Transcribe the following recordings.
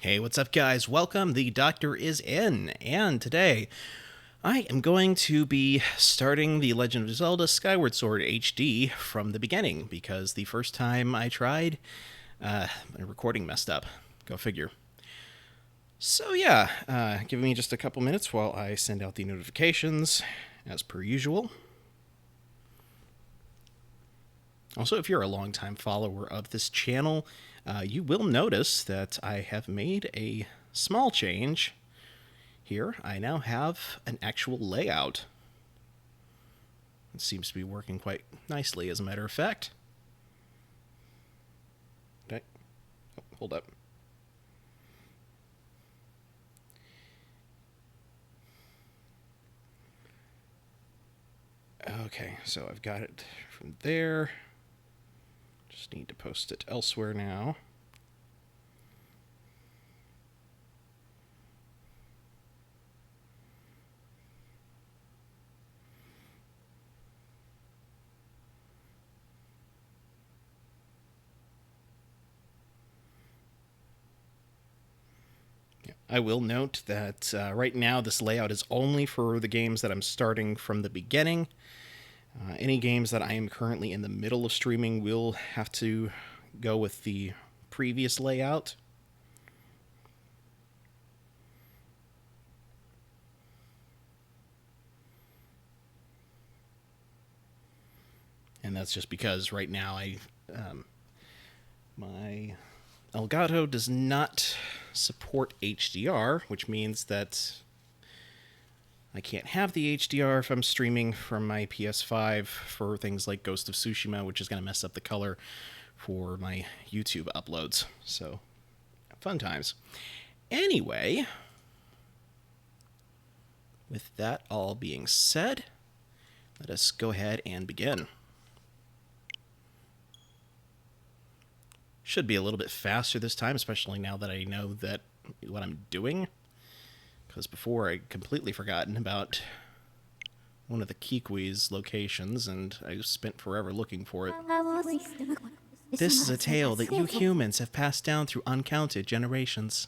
Hey, what's up, guys? Welcome. The Doctor is in, and today I am going to be starting The Legend of Zelda Skyward Sword HD from the beginning, because the first time I tried, my recording messed up. Go figure. So yeah, give me just a couple minutes while I send out the notifications, as per usual. Also, if you're a longtime follower of this channel, you will notice that I have made a small change here. I now have an actual layout. It seems to be working quite nicely, as a matter of fact. Okay. Oh, hold up. Okay, so I've got it from there. Just need to post it elsewhere now. I will note that right now this layout is only for the games that I'm starting from the beginning. Any games that I am currently in the middle of streaming will have to go with the previous layout. And that's just because right now my Elgato does not support HDR, which means that I can't have the HDR if I'm streaming from my PS5 for things like Ghost of Tsushima, which is going to mess up the color for my YouTube uploads. So, fun times. Anyway, with that all being said, let us go ahead and begin. Should be a little bit faster this time, especially now that I know that what I'm doing. Because before I completely forgotten about one of the Kiki's locations, and I spent forever looking for it. This is a tale that you humans have passed down through uncounted generations.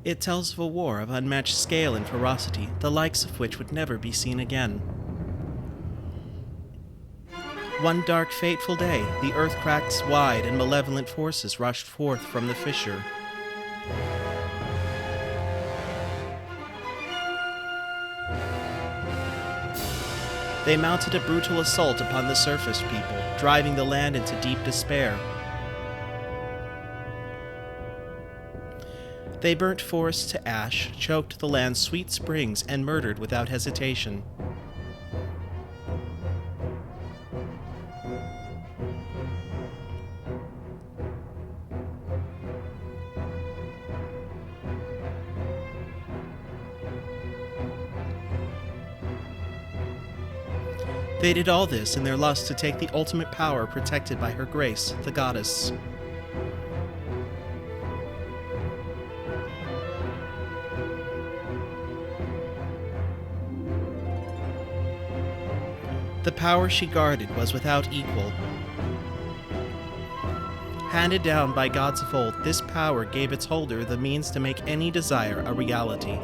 It tells of a war of unmatched scale and ferocity, the likes of which would never be seen again. One dark, fateful day, the earth cracked wide and malevolent forces rushed forth from the fissure. They mounted a brutal assault upon the surface people, driving the land into deep despair. They burnt forests to ash, choked the land's sweet springs, and murdered without hesitation. They did all this in their lust to take the ultimate power protected by her grace, the goddess. The power she guarded was without equal. Handed down by gods of old, this power gave its holder the means to make any desire a reality.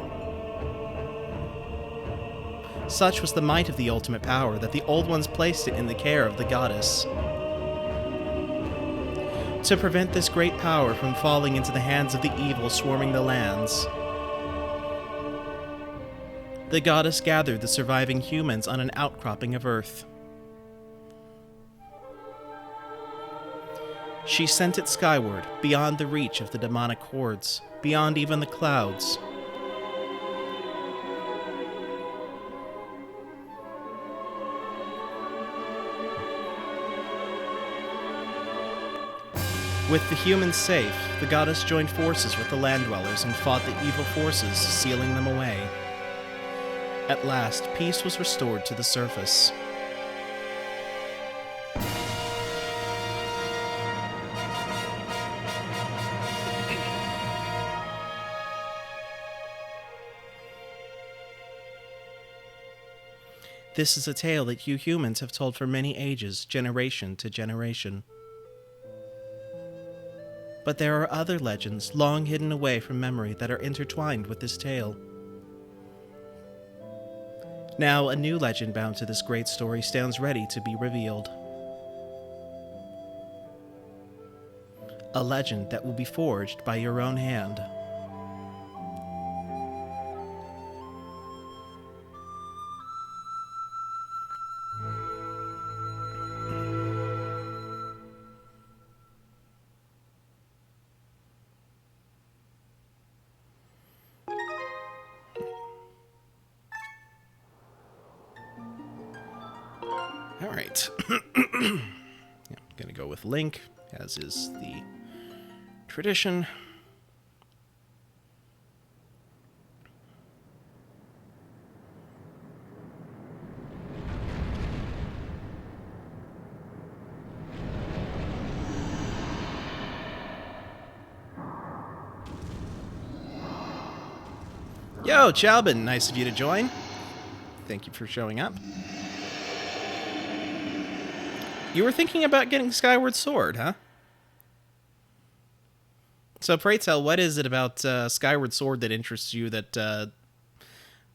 Such was the might of the ultimate power that the Old Ones placed it in the care of the goddess. To prevent this great power from falling into the hands of the evil swarming the lands, the goddess gathered the surviving humans on an outcropping of earth. She sent it skyward, beyond the reach of the demonic hordes, beyond even the clouds. With the humans safe, the goddess joined forces with the land dwellers and fought the evil forces, sealing them away. At last, peace was restored to the surface. This is a tale that you humans have told for many ages, generation to generation. But there are other legends, long hidden away from memory, that are intertwined with this tale. Now, a new legend bound to this great story stands ready to be revealed. A legend that will be forged by your own hand. All right. I'm going to go with Link, as is the tradition. Yo, Chaubin, nice of you to join. Thank you for showing up. You were thinking about getting Skyward Sword, huh? So pray tell, what is it about Skyward Sword that interests you that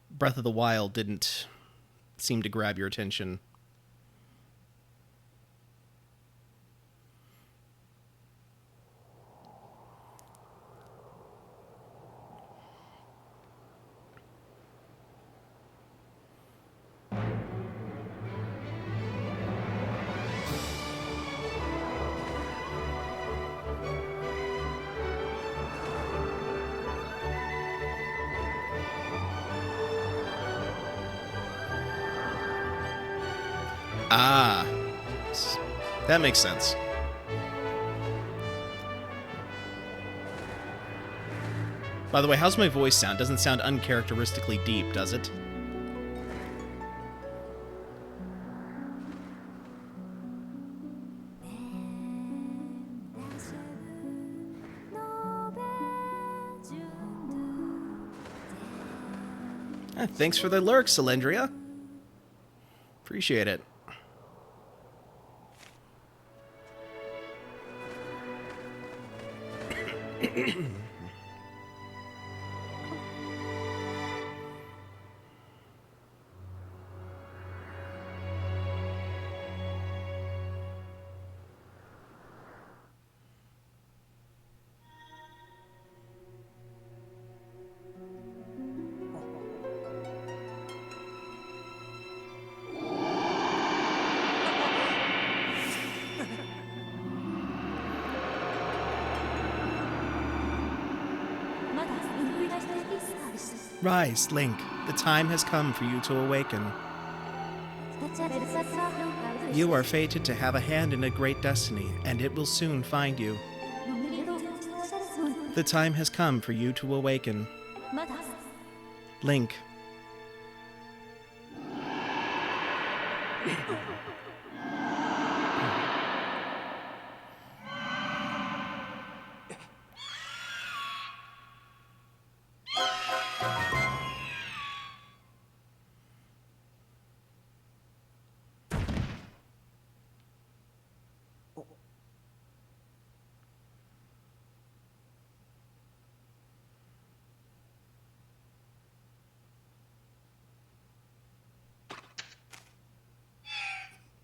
Breath of the Wild didn't seem to grab your attention? Ah, that makes sense. By the way, how's my voice sound? Doesn't sound uncharacteristically deep, does it? Thanks for the lurk, Cylindria. Appreciate it. Rise, Link. The time has come for you to awaken. You are fated to have a hand in a great destiny, and it will soon find you. The time has come for you to awaken. Link.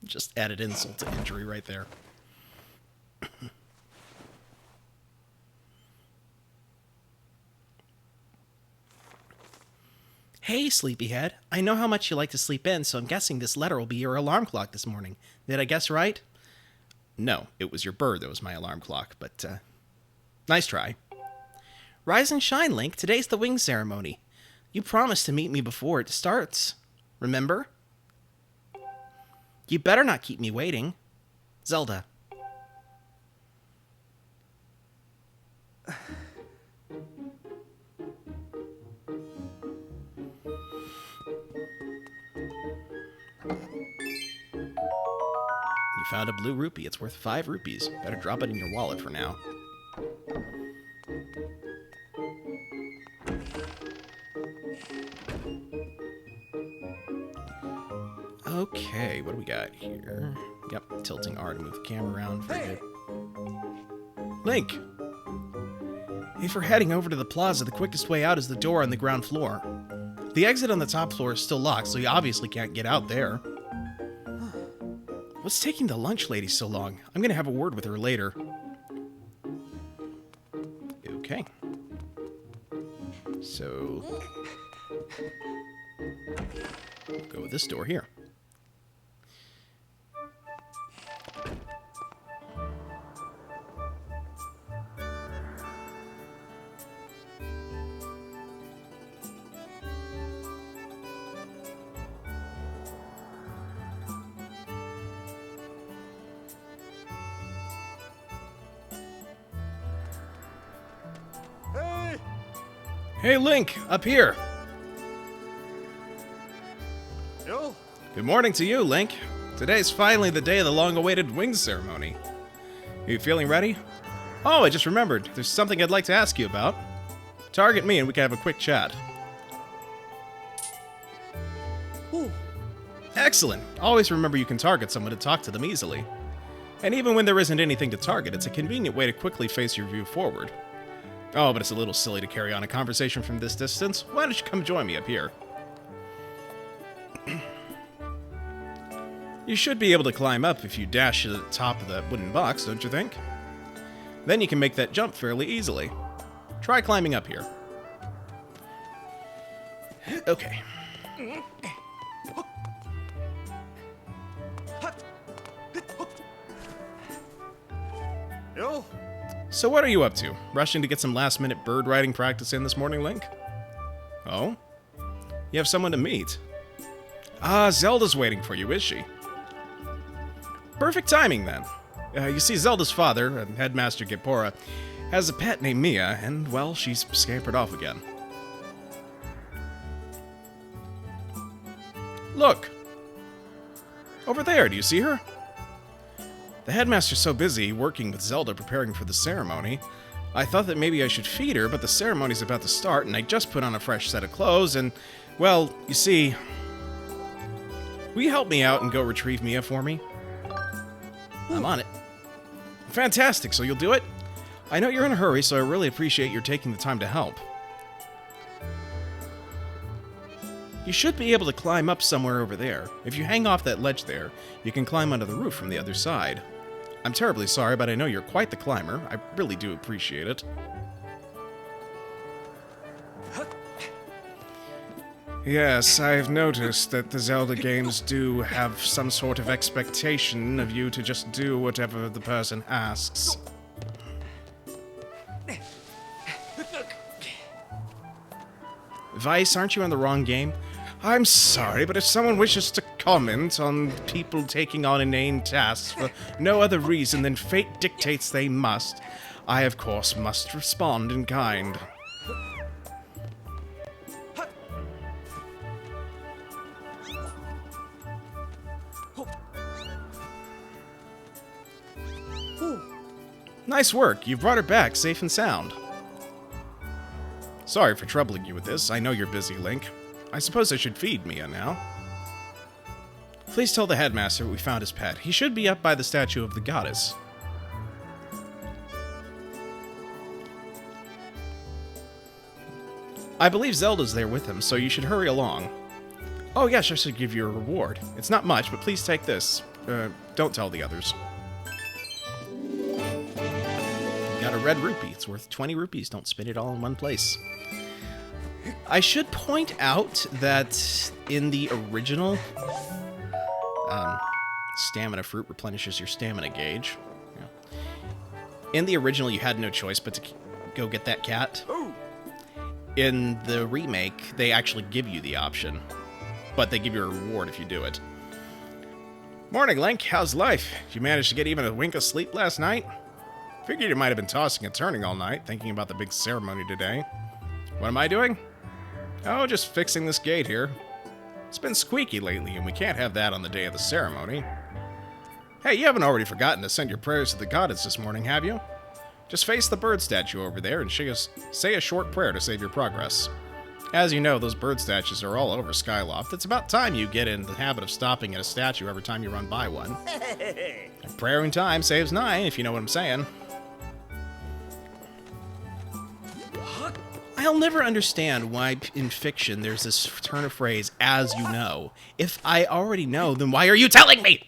Just added insult to injury right there. Hey, sleepyhead. I know how much you like to sleep in, so I'm guessing this letter will be your alarm clock this morning. Did I guess right? No, it was your bird that was my alarm clock, but, nice try. Rise and shine, Link. Today's the wing ceremony. You promised to meet me before it starts. Remember? You better not keep me waiting. Zelda. You found a blue rupee. It's worth 5 rupees. Better drop it in your wallet for now. Okay, what do we got here? Yep, tilting R to move the camera around. Very good. Link! If we're heading over to the plaza, the quickest way out is the door on the ground floor. The exit on the top floor is still locked, so you obviously can't get out there. What's taking the lunch lady so long? I'm gonna have a word with her later. Okay. So... we'll go with this door here. Hey, Link! Up here! Yo. Good morning to you, Link. Today's finally the day of the long-awaited wings ceremony. You feeling ready? Oh, I just remembered. There's something I'd like to ask you about. Target me and we can have a quick chat. Ooh. Excellent! Always remember you can target someone to talk to them easily. And even when there isn't anything to target, it's a convenient way to quickly face your view forward. Oh, but it's a little silly to carry on a conversation from this distance. Why don't you come join me up here? You should be able to climb up if you dash to the top of that wooden box, don't you think? Then you can make that jump fairly easily. Try climbing up here. Okay. Yo. So what are you up to? Rushing to get some last-minute bird riding practice in this morning, Link? Oh? You have someone to meet. Ah, Zelda's waiting for you, is she? Perfect timing, then. You see, Zelda's father, Headmaster Gipora, has a pet named Mia, and, well, she's scampered off again. Look! Over there, do you see her? The headmaster's so busy working with Zelda preparing for the ceremony. I thought that maybe I should feed her, but the ceremony's about to start, and I just put on a fresh set of clothes, and, well, you see... Will you help me out and go retrieve Mia for me? I'm on it. Fantastic, so you'll do it? I know you're in a hurry, so I really appreciate your taking the time to help. You should be able to climb up somewhere over there. If you hang off that ledge there, you can climb onto the roof from the other side. I'm terribly sorry, but I know you're quite the climber. I really do appreciate it. Yes, I've noticed that the Zelda games do have some sort of expectation of you to just do whatever the person asks. Vice, aren't you in the wrong game? I'm sorry, but if someone wishes to comment on people taking on inane tasks for no other reason than fate dictates they must, I, of course, must respond in kind. Nice work. You've brought her back safe and sound. Sorry for troubling you with this. I know you're busy, Link. I suppose I should feed Mia now. Please tell the headmaster we found his pet. He should be up by the statue of the goddess. I believe Zelda's there with him, so you should hurry along. Oh yes, I should give you a reward. It's not much, but please take this. Don't tell the others. Got a red rupee. It's worth 20 rupees. Don't spend it all in one place. I should point out that in the original, stamina fruit replenishes your stamina gauge. Yeah. In the original, you had no choice but to go get that cat. In the remake, they actually give you the option, but they give you a reward if you do it. Morning, Link. How's life? Did you manage to get even a wink of sleep last night? Figured you might have been tossing and turning all night, thinking about the big ceremony today. What am I doing? Oh, just fixing this gate here. It's been squeaky lately, and we can't have that on the day of the ceremony. Hey, you haven't already forgotten to send your prayers to the goddess this morning, have you? Just face the bird statue over there and say a short prayer to save your progress. As you know, those bird statues are all over Skyloft. It's about time you get in the habit of stopping at a statue every time you run by one. And prayer in time saves 9, if you know what I'm saying. I'll never understand why in fiction there's this turn of phrase, as you know. If I already know, then why are you telling me?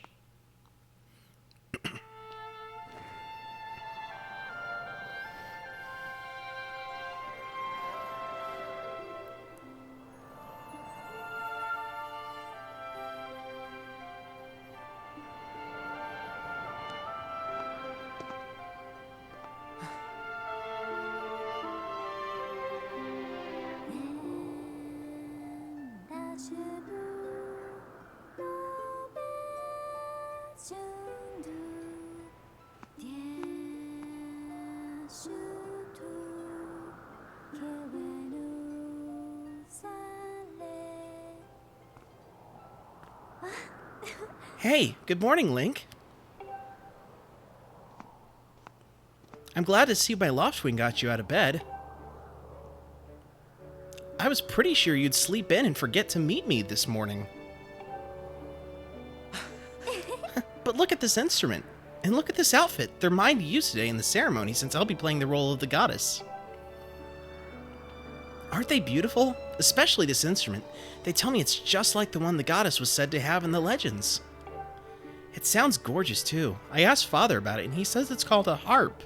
Hey, good morning, Link. I'm glad to see my Loftwing got you out of bed. I was pretty sure you'd sleep in and forget to meet me this morning. But look at this instrument, and look at this outfit. They're mine to use today in the ceremony since I'll be playing the role of the goddess. Aren't they beautiful? Especially this instrument. They tell me it's just like the one the goddess was said to have in the legends. It sounds gorgeous, too. I asked Father about it, and he says it's called a harp.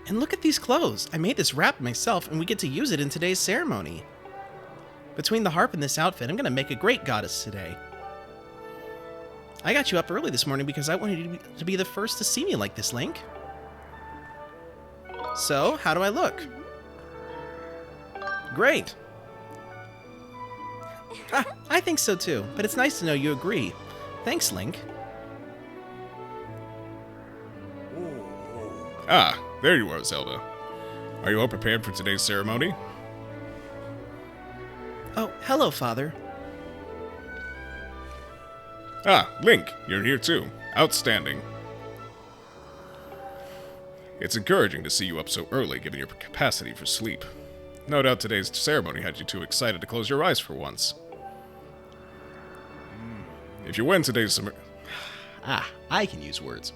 And look at these clothes. I made this wrap myself, and we get to use it in today's ceremony. Between the harp and this outfit, I'm going to make a great goddess today. I got you up early this morning because I wanted you to be the first to see me like this, Link. So, how do I look? Great. I think so too, but it's nice to know you agree. Thanks, Link. Ah, there you are, Zelda. Are you all prepared for today's ceremony? Oh, hello, Father. Ah, Link, you're here too. Outstanding. It's encouraging to see you up so early, given your capacity for sleep. No doubt today's ceremony had you too excited to close your eyes for once. If you win today's I can use words.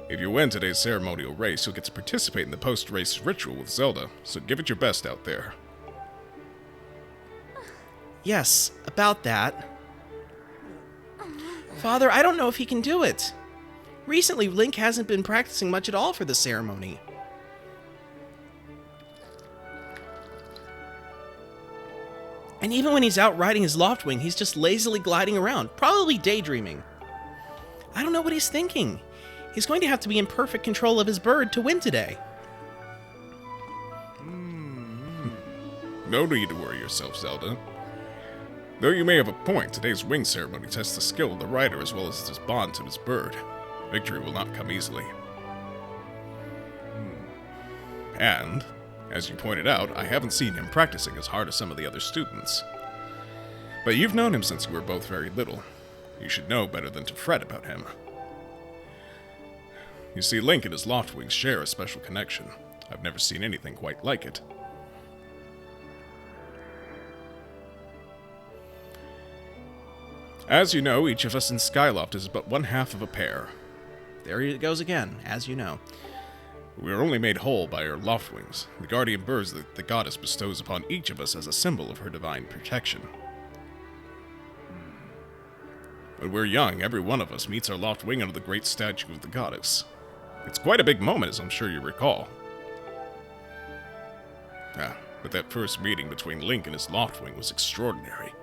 If you win today's ceremonial race, you'll get to participate in the post-race ritual with Zelda, so give it your best out there. Yes, about that. Father, I don't know if he can do it. Recently, Link hasn't been practicing much at all for the ceremony. And even when he's out riding his Loftwing, he's just lazily gliding around, probably daydreaming. I don't know what he's thinking. He's going to have to be in perfect control of his bird to win today. No need to worry yourself, Zelda. Though you may have a point, today's wing ceremony tests the skill of the rider as well as his bond to his bird. Victory will not come easily. And, as you pointed out, I haven't seen him practicing as hard as some of the other students. But you've known him since you were both very little. You should know better than to fret about him. You see, Link and his Loftwings share a special connection. I've never seen anything quite like it. As you know, each of us in Skyloft is but one half of a pair. There it goes again, as you know. We are only made whole by our Loftwings, the guardian birds that the goddess bestows upon each of us as a symbol of her divine protection. When we're young, every one of us meets our Loftwing under the great statue of the goddess. It's quite a big moment, as I'm sure you recall. But that first meeting between Link and his Loftwing was extraordinary.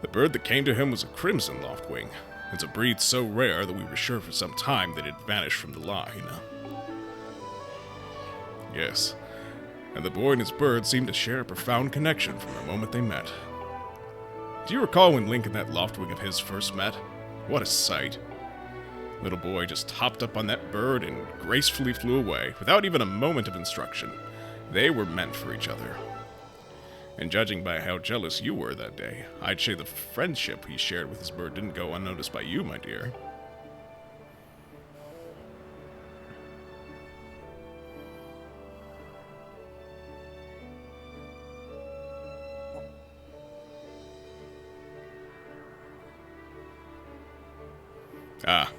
The bird that came to him was a crimson Loftwing. It's a breed so rare that we were sure for some time that it vanished from the line. Yes, and the boy and his bird seemed to share a profound connection from the moment they met. Do you recall when Link and that Loftwing of his first met? What a sight. Little boy just hopped up on that bird and gracefully flew away, without even a moment of instruction. They were meant for each other. And judging by how jealous you were that day, I'd say the friendship he shared with his bird didn't go unnoticed by you, my dear.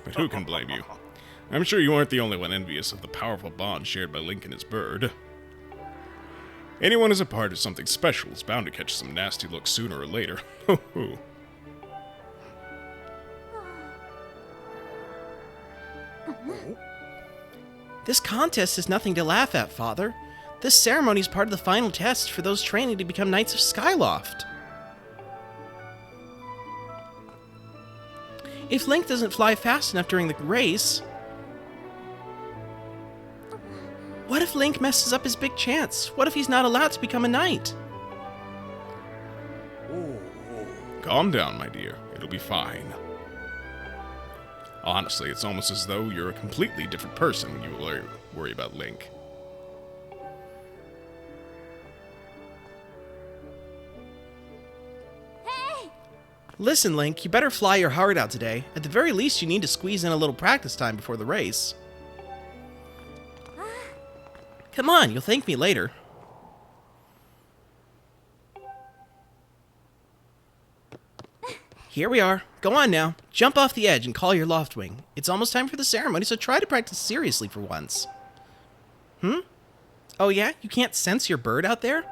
But who can blame you? I'm sure you aren't the only one envious of the powerful bond shared by Link and his bird. Anyone who's a part of something special is bound to catch some nasty looks sooner or later. Ho ho. This contest is nothing to laugh at, Father. This ceremony is part of the final test for those training to become Knights of Skyloft. If Link doesn't fly fast enough during the race... What if Link messes up his big chance? What if he's not allowed to become a knight? Calm down, my dear. It'll be fine. Honestly, it's almost as though you're a completely different person when you worry about Link. Listen, Link, you better fly your heart out today. At the very least, you need to squeeze in a little practice time before the race. Come on, you'll thank me later. Here we are. Go on now. Jump off the edge and call your Loftwing. It's almost time for the ceremony, so try to practice seriously for once. Oh yeah? You can't sense your bird out there?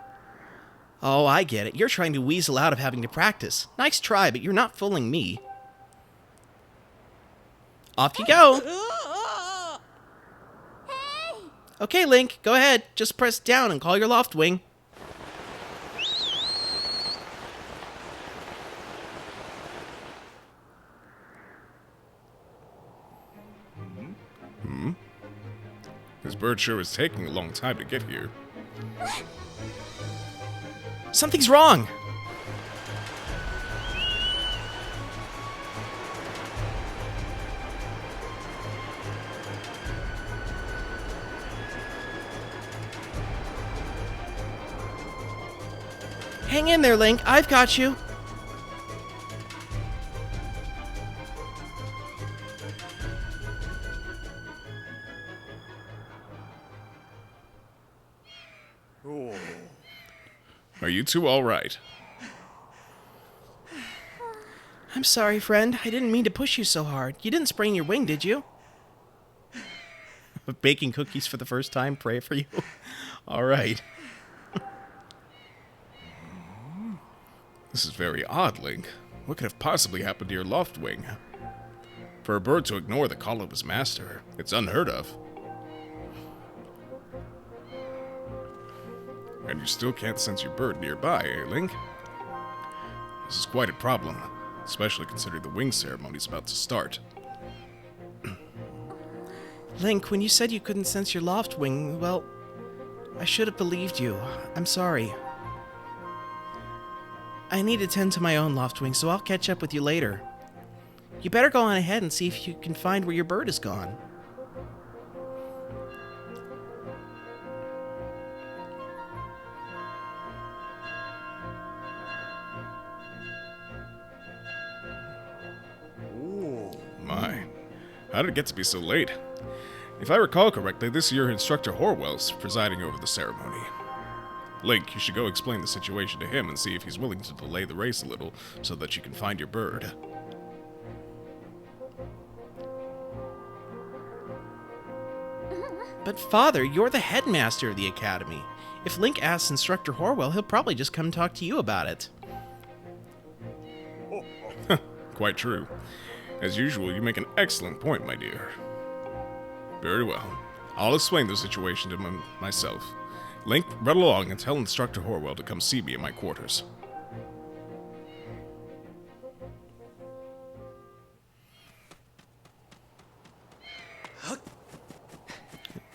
Oh, I get it. You're trying to weasel out of having to practice. Nice try, but you're not fooling me. Off you go! Okay, Link, go ahead. Just press down and call your Loftwing. His bird sure is taking a long time to get here. Something's wrong! Hang in there, Link. I've got you. Are you two all right? I'm sorry, friend. I didn't mean to push you so hard. You didn't sprain your wing, did you? Baking cookies for the first time. Pray for you. All right. This is very odd, Link. What could have possibly happened to your Loftwing? For a bird to ignore the call of his master, it's unheard of. And you still can't sense your bird nearby, eh, Link? This is quite a problem, especially considering the wing ceremony's about to start. Link, when you said you couldn't sense your Loftwing, well, I should have believed you. I'm sorry. I need to tend to my own Loftwing, so I'll catch up with you later. You better go on ahead and see if you can find where your bird is gone. My, how did it get to be so late? If I recall correctly, this year Instructor Horwell's presiding over the ceremony. Link, you should go explain the situation to him and see if he's willing to delay the race a little so that you can find your bird. But Father, you're the headmaster of the academy. If Link asks Instructor Horwell, he'll probably just come talk to you about it. Quite true. As usual, you make an excellent point, my dear. Very well. I'll explain the situation to myself. Link, run along and tell Instructor Horwell to come see me in my quarters.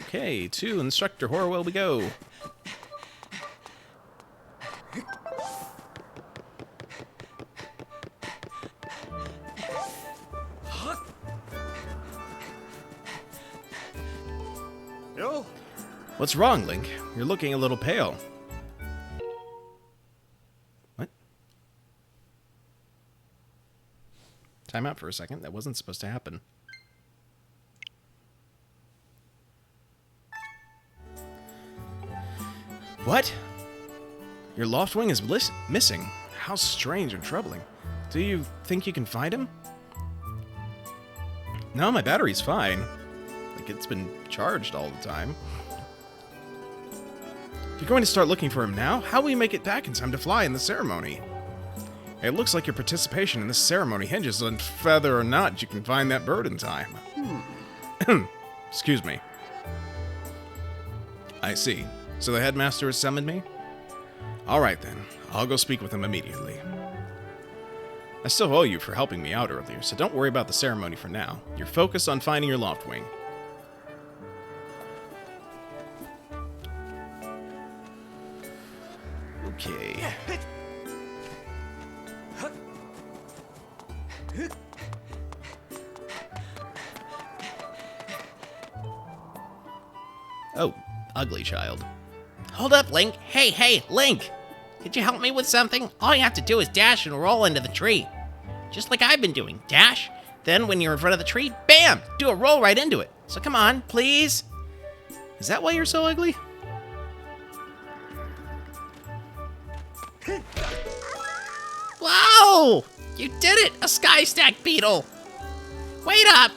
Okay, to Instructor Horwell we go. Yo. What's wrong, Link? You're looking a little pale. What? Time out for a second. That wasn't supposed to happen. What? Your Loftwing is missing. How strange and troubling. Do you think you can find him? No, my battery's fine. like it's been charged all the time. If you're going to start looking for him now, how will we make it back in time to fly in the ceremony? It looks like your participation in this ceremony hinges on whether or not you can find that bird in time. Excuse me. I see. So the headmaster has summoned me? Alright then, I'll go speak with him immediately. I still owe you for helping me out earlier, so don't worry about the ceremony for now. You're focused on finding your Loftwing. Okay. Oh, ugly child. Hold up, Link. Hey, Link! Could you help me with something? All you have to do is dash and roll into the tree. Just like I've been doing. Dash, then when you're in front of the tree, bam! Do a roll right into it. So come on, please. Is that why you're so ugly? Wow! You did it! A sky stack beetle! Wait up!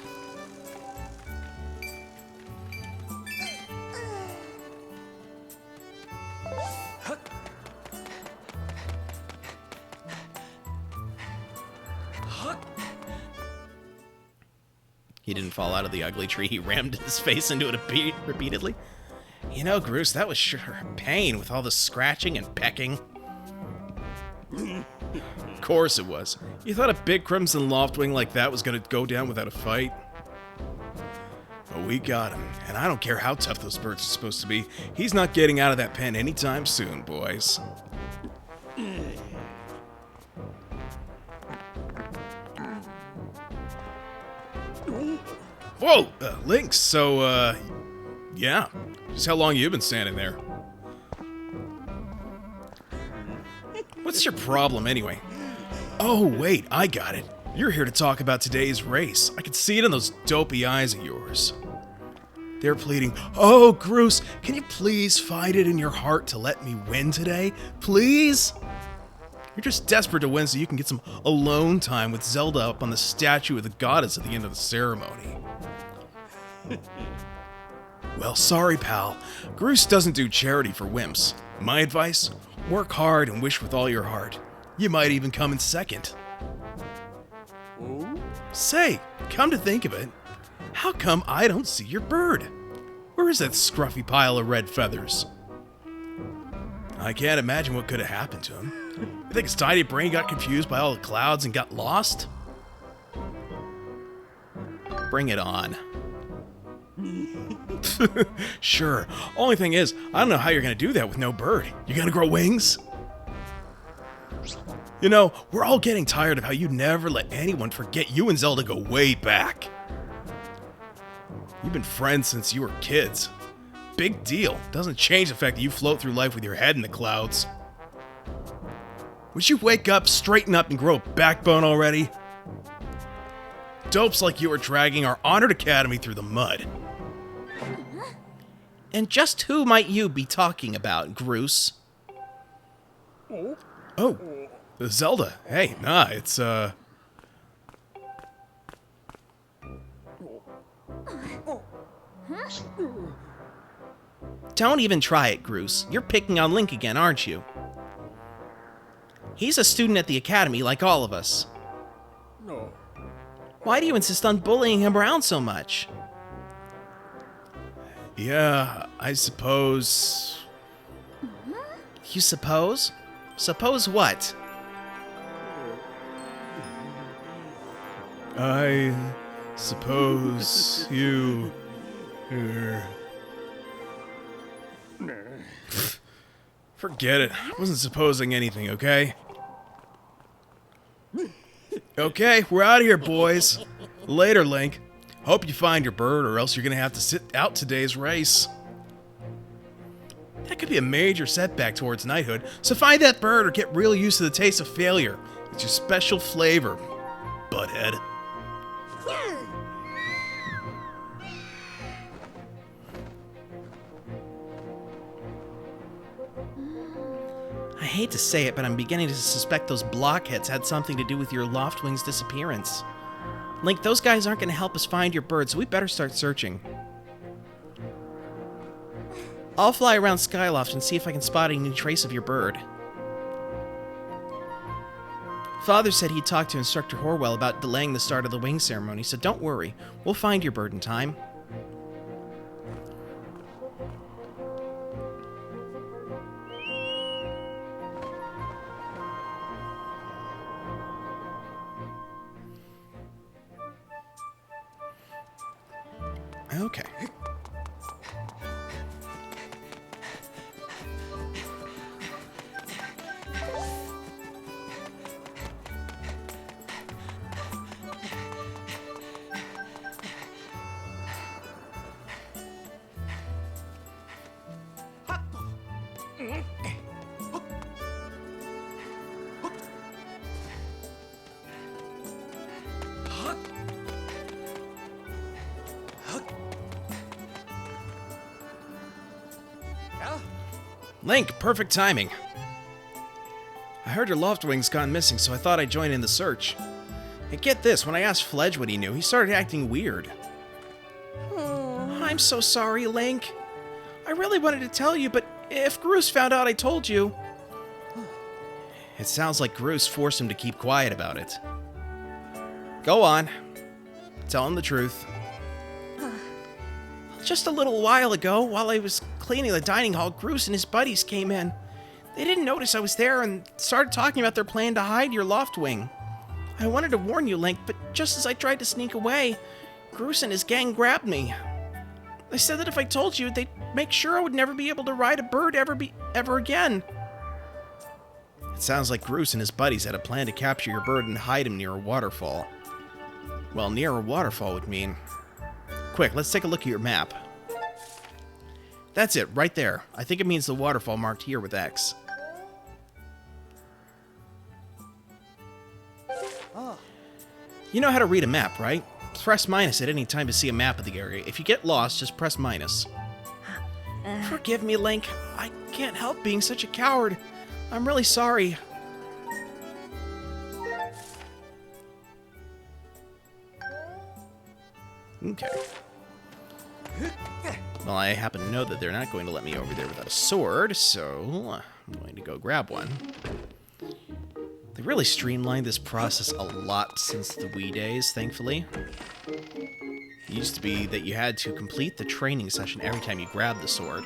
He didn't fall out of the ugly tree. He rammed his face into it repeatedly. You know, Groose, that was sure a pain with all the scratching and pecking. Of course it was. You thought a big crimson Loftwing like that was gonna go down without a fight? But we got him, and I don't care how tough those birds are supposed to be. He's not getting out of that pen anytime soon, boys. Whoa, Lynx, so, yeah. Just how long you been standing there? What's your problem, anyway? Oh, wait, I got it. You're here to talk about today's race. I can see it in those dopey eyes of yours. They're pleading, "Oh, Groose, can you please find it in your heart to let me win today? Please?" You're just desperate to win so you can get some alone time with Zelda up on the statue of the goddess at the end of the ceremony. Well, sorry, pal. Groose doesn't do charity for wimps. My advice? Work hard and wish with all your heart. You might even come in second. Say, come to think of it, how come I don't see your bird? Where is that scruffy pile of red feathers? I can't imagine what could have happened to him. You think his tiny brain got confused by all the clouds and got lost? Bring it on. Sure. Only thing is, I don't know how you're gonna do that with no bird. You gonna grow wings? You know, we're all getting tired of how you never let anyone forget you and Zelda go way back. You've been friends since you were kids. Big deal. Doesn't change the fact that you float through life with your head in the clouds. Would you wake up, straighten up, and grow a backbone already? Dopes like you are dragging our honored academy through the mud. And just who might you be talking about, Groose? Oh, Zelda. Hey, nah, it's, Don't even try it, Groose. You're picking on Link again, aren't you? He's a student at the academy like all of us. No. Why do you insist on bullying him around so much? Yeah, I suppose... You suppose? Suppose what? I suppose you... Forget it. I wasn't supposing anything, okay? Okay, we're out of here, boys. Later, Link. Hope you find your bird, or else you're gonna have to sit out today's race. That could be a major setback towards knighthood, so find that bird or get real used to the taste of failure. It's your special flavor, butthead. I hate to say it, but I'm beginning to suspect those blockheads had something to do with your Loftwing's disappearance. Link, those guys aren't going to help us find your bird, so we better start searching. I'll fly around Skyloft and see if I can spot any trace of your bird. Father said he'd talk to Instructor Horwell about delaying the start of the wing ceremony, so don't worry. We'll find your bird in time. Okay. Link, perfect timing. I heard your Loftwing's gone missing, so I thought I'd join in the search. And get this, when I asked Fledge what he knew, he started acting weird. I'm so sorry, Link. I really wanted to tell you, but if Groose found out I told you... It sounds like Groose forced him to keep quiet about it. Go on. Tell him the truth. Just a little while ago, while I was cleaning the dining hall, Groose and his buddies came in. They didn't notice I was there and started talking about their plan to hide your Loftwing. I wanted to warn you, Link, but just as I tried to sneak away, Groose and his gang grabbed me. They said that if I told you, they'd make sure I would never be able to ride a bird ever again. It sounds like Groose and his buddies had a plan to capture your bird and hide him near a waterfall. Well, near a waterfall would mean... Quick, let's take a look at your map. That's it, right there. I think it means the waterfall marked here with X. You know how to read a map, right? Press minus at any time to see a map of the area. If you get lost, just press minus. Forgive me, Link. I can't help being such a coward. I'm really sorry. Okay. Well, I happen to know that they're not going to let me over there without a sword, so I'm going to go grab one. They really streamlined this process a lot since the Wii days, thankfully. It used to be that you had to complete the training session every time you grabbed the sword.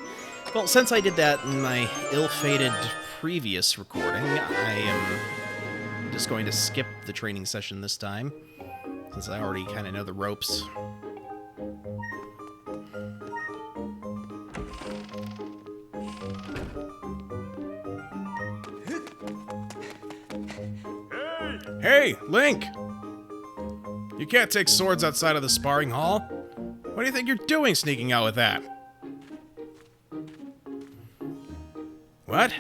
Well, since I did that in my ill-fated previous recording, I am just going to skip the training session this time, since I already kind of know the ropes. Hey, Link! You can't take swords outside of the sparring hall. What do you think you're doing sneaking out with that? What?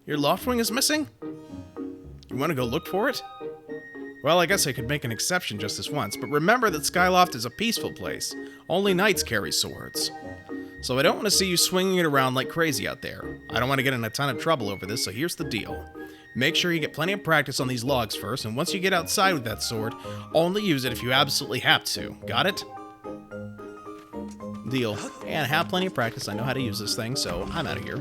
Your Loftwing is missing? You want to go look for it? Well, I guess I could make an exception just this once, but remember that Skyloft is a peaceful place. Only knights carry swords. So I don't want to see you swinging it around like crazy out there. I don't want to get in a ton of trouble over this, so here's the deal. Make sure you get plenty of practice on these logs first, and once you get outside with that sword, only use it if you absolutely have to. Got it? Deal. And have plenty of practice. I know how to use this thing, so I'm out of here.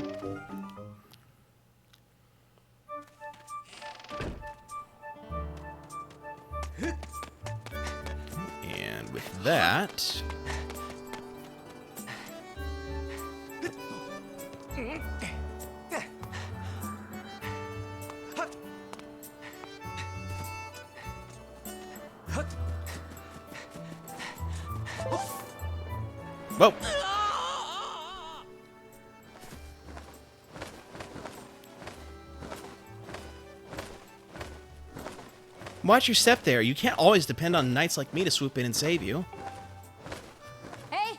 And with that... Whoa! Watch your step there. You can't always depend on knights like me to swoop in and save you. Hey!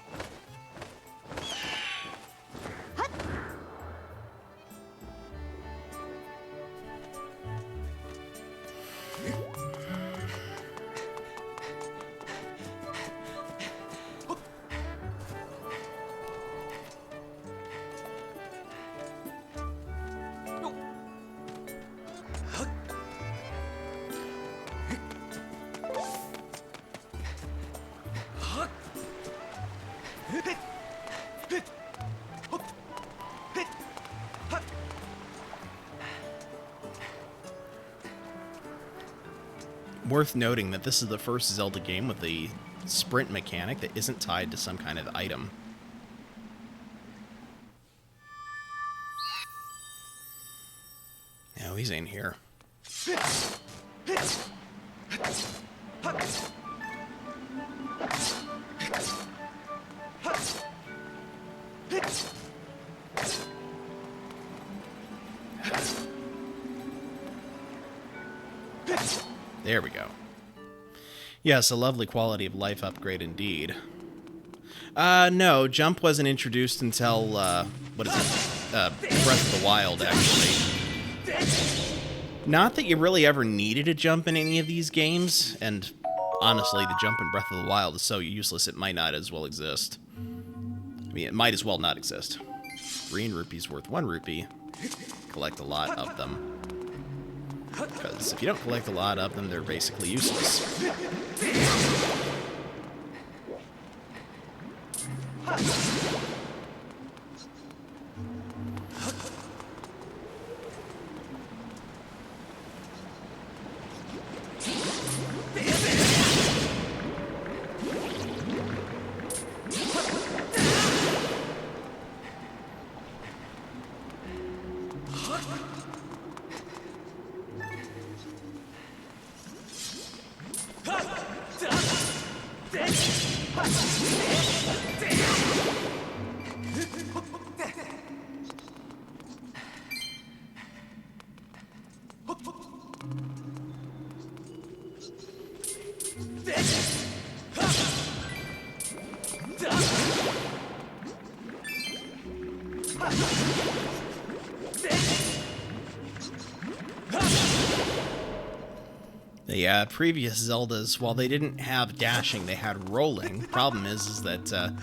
worth noting that this is the first Zelda game with a sprint mechanic that isn't tied to some kind of item. No, he's in here. There we go. Yes, a lovely quality of life upgrade indeed. No, jump wasn't introduced until, what is it? Breath of the Wild, actually. Not that you really ever needed a jump in any of these games, and honestly, the jump in Breath of the Wild is so useless it might not as well exist. I mean, it might as well not exist. Green rupee's worth 1 rupee. Collect a lot of them. Because if you don't collect a lot of them, they're basically useless. The previous Zeldas, while they didn't have dashing, they had rolling. Problem is that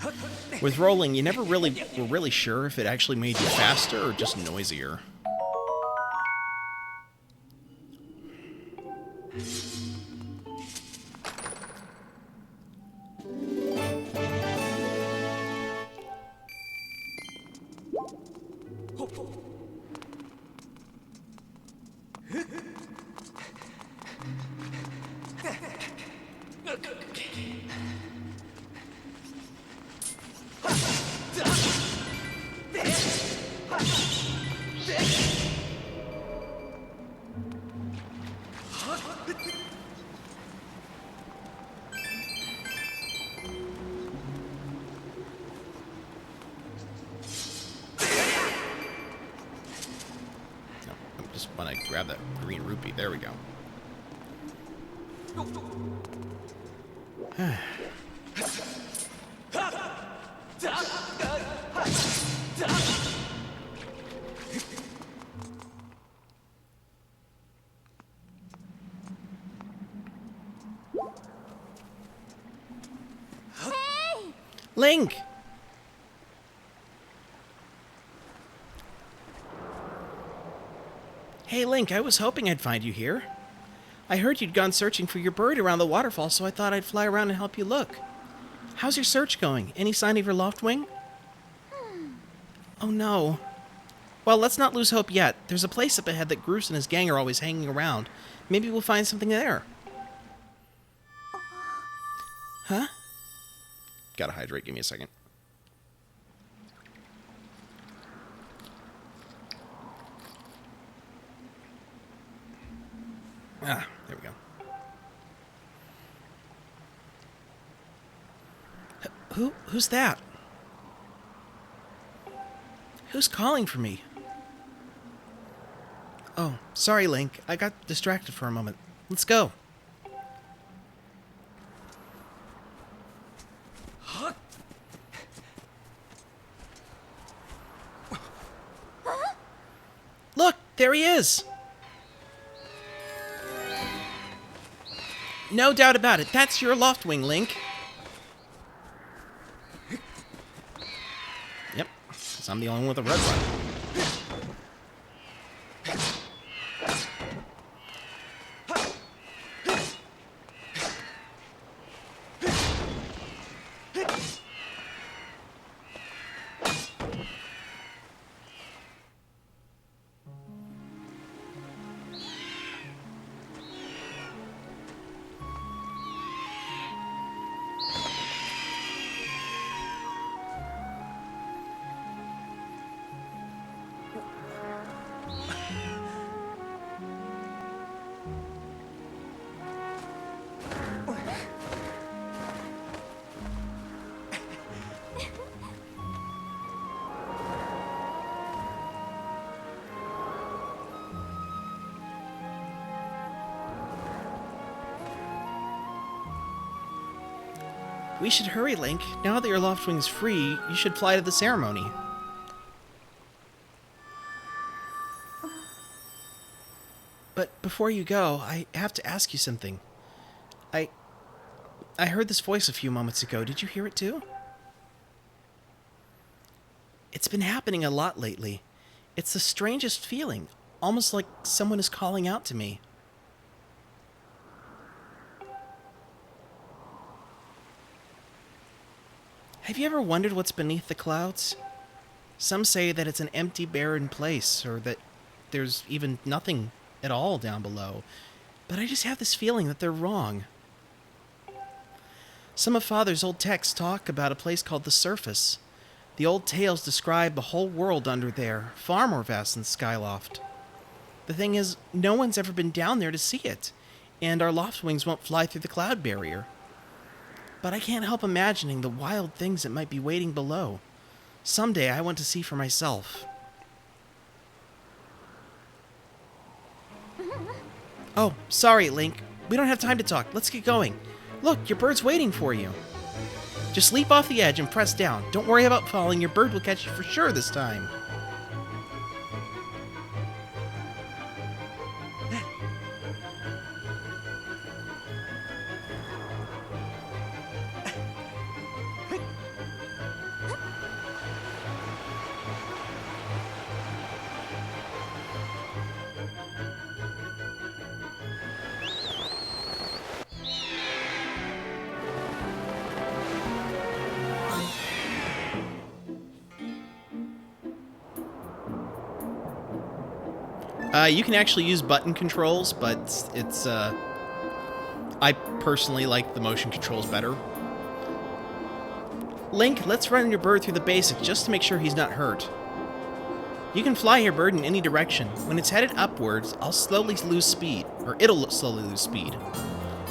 with rolling, you never really were really sure if it actually made you faster or just noisier. When I grab that green rupee, there we go. Link! Hey, Link, I was hoping I'd find you here. I heard you'd gone searching for your bird around the waterfall, so I thought I'd fly around and help you look. How's your search going? Any sign of your Loftwing? Oh, no. Well, let's not lose hope yet. There's a place up ahead that Groose and his gang are always hanging around. Maybe we'll find something there. Huh? Gotta hydrate. Give me a second. Ah, there we go. Who's that? Who's calling for me? Oh, sorry, Link. I got distracted for a moment. Let's go. Look, there he is. No doubt about it. That's your Loftwing, Link. Yep. 'Cause I'm the only one with a red one. We should hurry, Link. Now that your Loftwing's free, you should fly to the ceremony. But before you go, I have to ask you something. I heard this voice a few moments ago. Did you hear it too? It's been happening a lot lately. It's the strangest feeling, almost like someone is calling out to me. Have you ever wondered what's beneath the clouds? Some say that it's an empty, barren place, or that there's even nothing at all down below. But I just have this feeling that they're wrong. Some of Father's old texts talk about a place called the Surface. The old tales describe the whole world under there, far more vast than Skyloft. The thing is, no one's ever been down there to see it, and our Loftwings won't fly through the cloud barrier. But I can't help imagining the wild things that might be waiting below. Someday I want to see for myself. Oh, sorry, Link. We don't have time to talk. Let's get going. Look, your bird's waiting for you. Just leap off the edge and press down. Don't worry about falling. Your bird will catch you for sure this time. You can actually use button controls, but it's, I personally like the motion controls better. Link, let's run your bird through the basics just to make sure he's not hurt. You can fly your bird in any direction. When it's headed upwards, it'll slowly lose speed.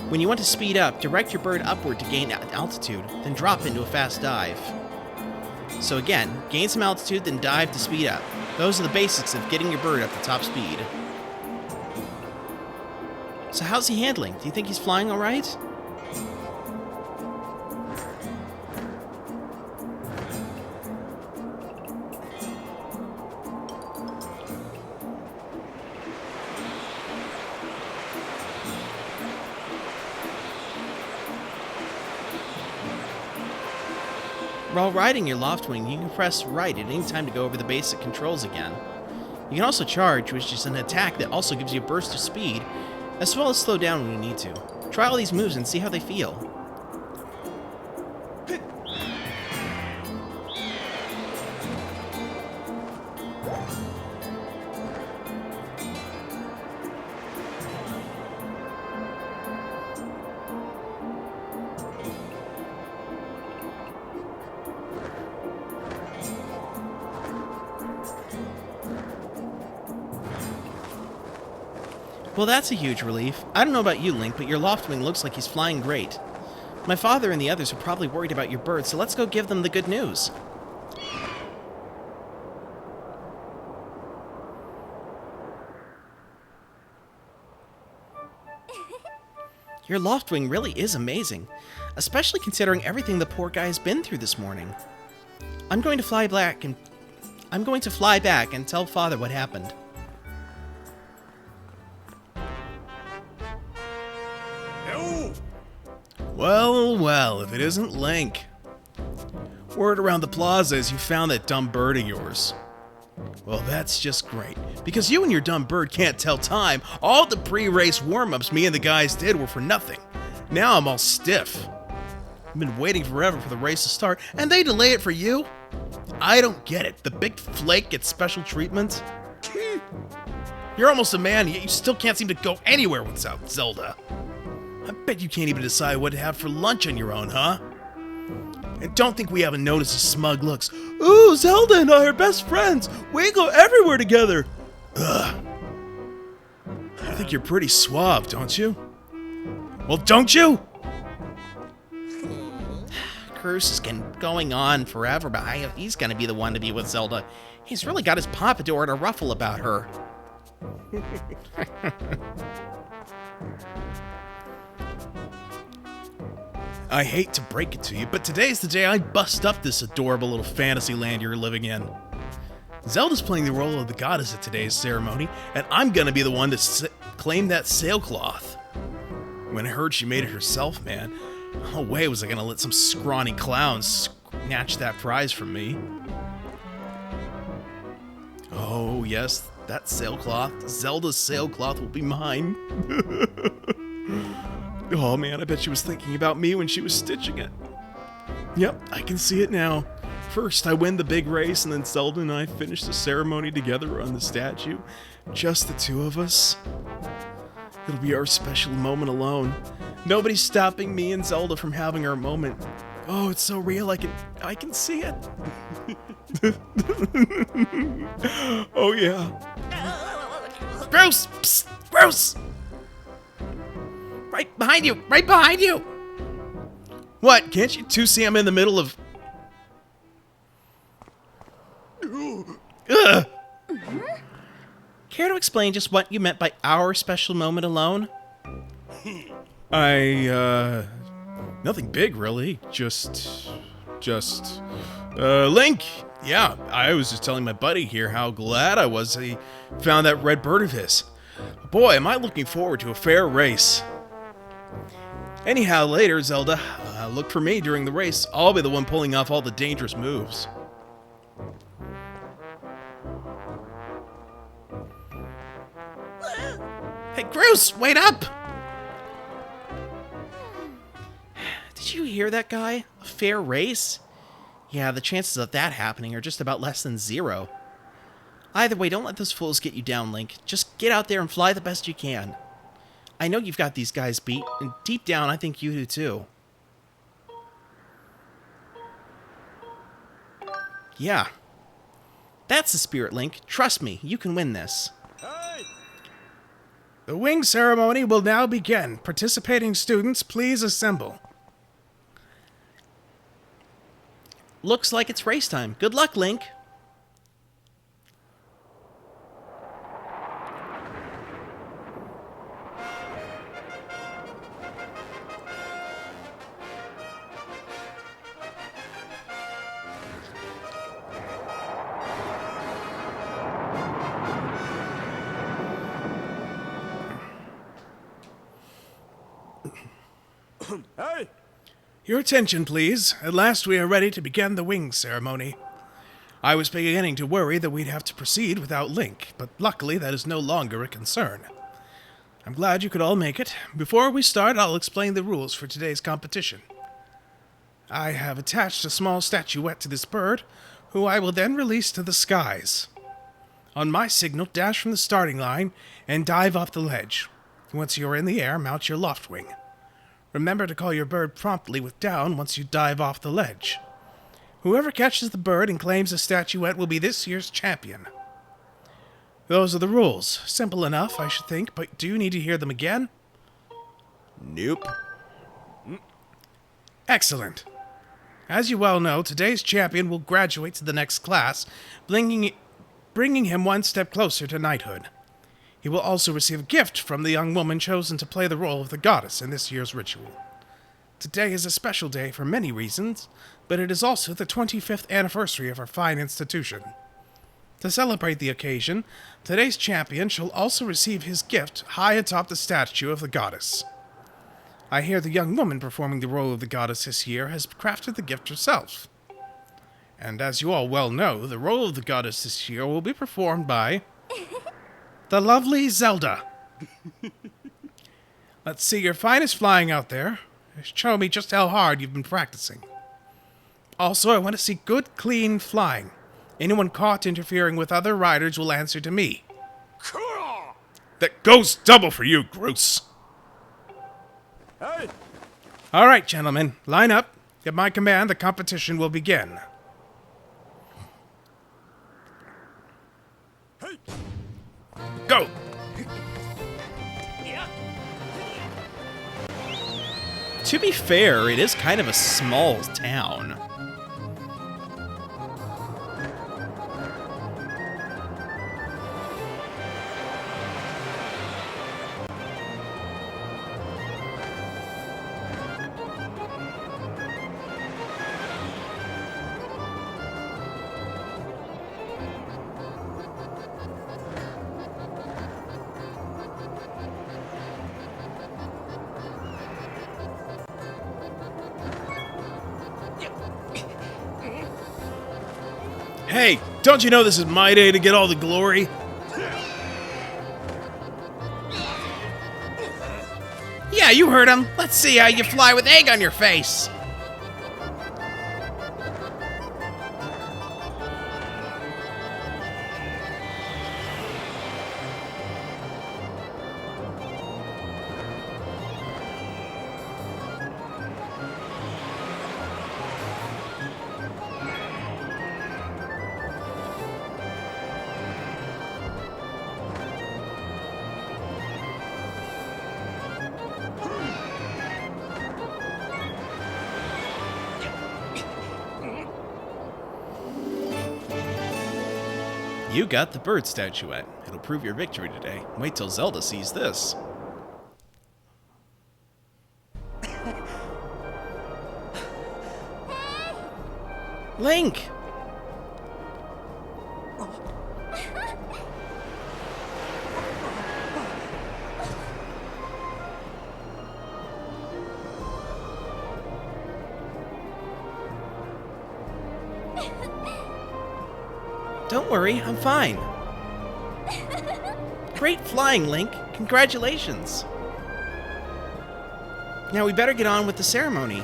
When you want to speed up, direct your bird upward to gain altitude, then drop into a fast dive. So again, gain some altitude, then dive to speed up. Those are the basics of getting your bird up to top speed. So how's he handling? Do you think he's flying all right? While riding your Loftwing, you can press right at any time to go over the basic controls again. You can also charge, which is an attack that also gives you a burst of speed, as well as slow down when you need to. Try all these moves and see how they feel. Well, that's a huge relief. I don't know about you, Link, but your Loftwing looks like he's flying great. My father and the others are probably worried about your bird, so let's go give them the good news. Your Loftwing really is amazing, especially considering everything the poor guy has been through this morning. I'm going to fly back and tell Father what happened. Well, well, if it isn't Link. Word around the plaza is you found that dumb bird of yours. Well, that's just great, because you and your dumb bird can't tell time. All the pre-race warm-ups me and the guys did were for nothing. Now I'm all stiff. I've been waiting forever for the race to start, and they delay it for you? I don't get it. The big flake gets special treatment? You're almost a man, yet you still can't seem to go anywhere without Zelda. I bet you can't even decide what to have for lunch on your own, huh? And don't think we haven't noticed the smug looks. Ooh, Zelda and I are best friends. We go everywhere together. Ugh. I think you're pretty suave, don't you? Well, don't you? Cruz has been going on forever, but he's going to be the one to be with Zelda. He's really got his pompadour in a ruffle about her. I hate to break it to you, but today's the day I bust up this adorable little fantasy land you're living in. Zelda's playing the role of the goddess at today's ceremony, and I'm gonna be the one to claim that sailcloth. When I heard she made it herself, man, no way was I gonna let some scrawny clown snatch that prize from me. Oh yes, that sailcloth, Zelda's sailcloth will be mine. Oh man, I bet she was thinking about me when she was stitching it. Yep, I can see it now. First, I win the big race, and then Zelda and I finish the ceremony together on the statue. Just the two of us. It'll be our special moment alone. Nobody's stopping me and Zelda from having our moment. Oh, it's so real, I can see it. Oh yeah. Bruce! Psst, Bruce! Right behind you! Right behind you! What? Can't you two see I'm in the middle of... Ugh. Care to explain just what you meant by our special moment alone? Nothing big, really. Just, Link! Yeah, I was just telling my buddy here how glad I was he found that red bird of his. Boy, am I looking forward to a fair race. Anyhow, later, Zelda, look for me during the race. I'll be the one pulling off all the dangerous moves. Hey, Bruce, wait up! Did you hear that guy? A fair race? Yeah, the chances of that happening are just about less than zero. Either way, don't let those fools get you down, Link. Just get out there and fly the best you can. I know you've got these guys beat, and deep down, I think you do too. Yeah. That's the spirit, Link. Trust me, you can win this. Hey! The wing ceremony will now begin. Participating students, please assemble. Looks like it's race time. Good luck, Link. Hey! Your attention, please. At last we are ready to begin the wing ceremony. I was beginning to worry that we'd have to proceed without Link, but luckily that is no longer a concern. I'm glad you could all make it. Before we start, I'll explain the rules for today's competition. I have attached a small statuette to this bird, who I will then release to the skies. On my signal, dash from the starting line and dive off the ledge. Once you're in the air, mount your loft wing. Remember to call your bird promptly with down once you dive off the ledge. Whoever catches the bird and claims the statuette will be this year's champion. Those are the rules. Simple enough, I should think, but do you need to hear them again? Nope. Excellent. As you well know, today's champion will graduate to the next class, bringing him one step closer to knighthood. He will also receive a gift from the young woman chosen to play the role of the goddess in this year's ritual. Today is a special day for many reasons, but it is also the 25th anniversary of our fine institution. To celebrate the occasion, today's champion shall also receive his gift high atop the statue of the goddess. I hear the young woman performing the role of the goddess this year has crafted the gift herself. And as you all well know, the role of the goddess this year will be performed by... the lovely Zelda. Let's see your finest flying out there. Show me just how hard you've been practicing. Also, I want to see good, clean flying. Anyone caught interfering with other riders will answer to me. That goes double for you, Groose. Hey! All right, gentlemen, line up. At my command, the competition will begin. Go! To be fair, it is kind of a small town. Hey, don't you know this is my day to get all the glory? Yeah, you heard him. Let's see how you fly with egg on your face. You got the bird statuette. It'll prove your victory today. Wait till Zelda sees this. Link! Don't worry, I'm fine. Great flying, Link. Congratulations. Now we better get on with the ceremony.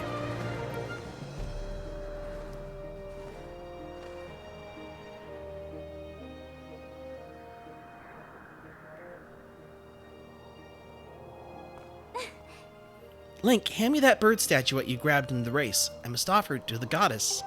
Link, hand me that bird statuette you grabbed in the race. I must offer it to the goddess.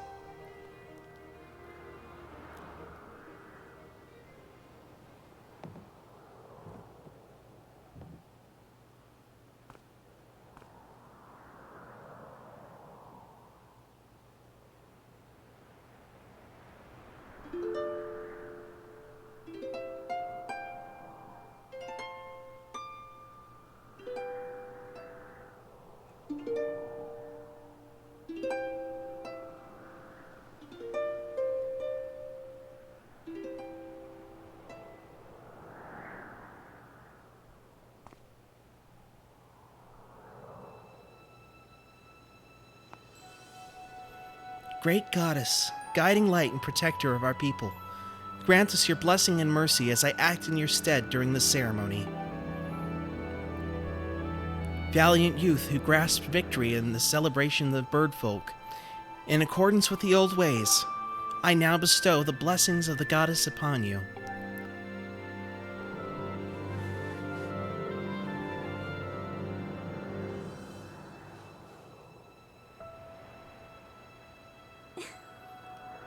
Great goddess, guiding light and protector of our people, grant us your blessing and mercy as I act in your stead during this ceremony. Valiant youth who grasped victory in the celebration of birdfolk, in accordance with the old ways, I now bestow the blessings of the goddess upon you.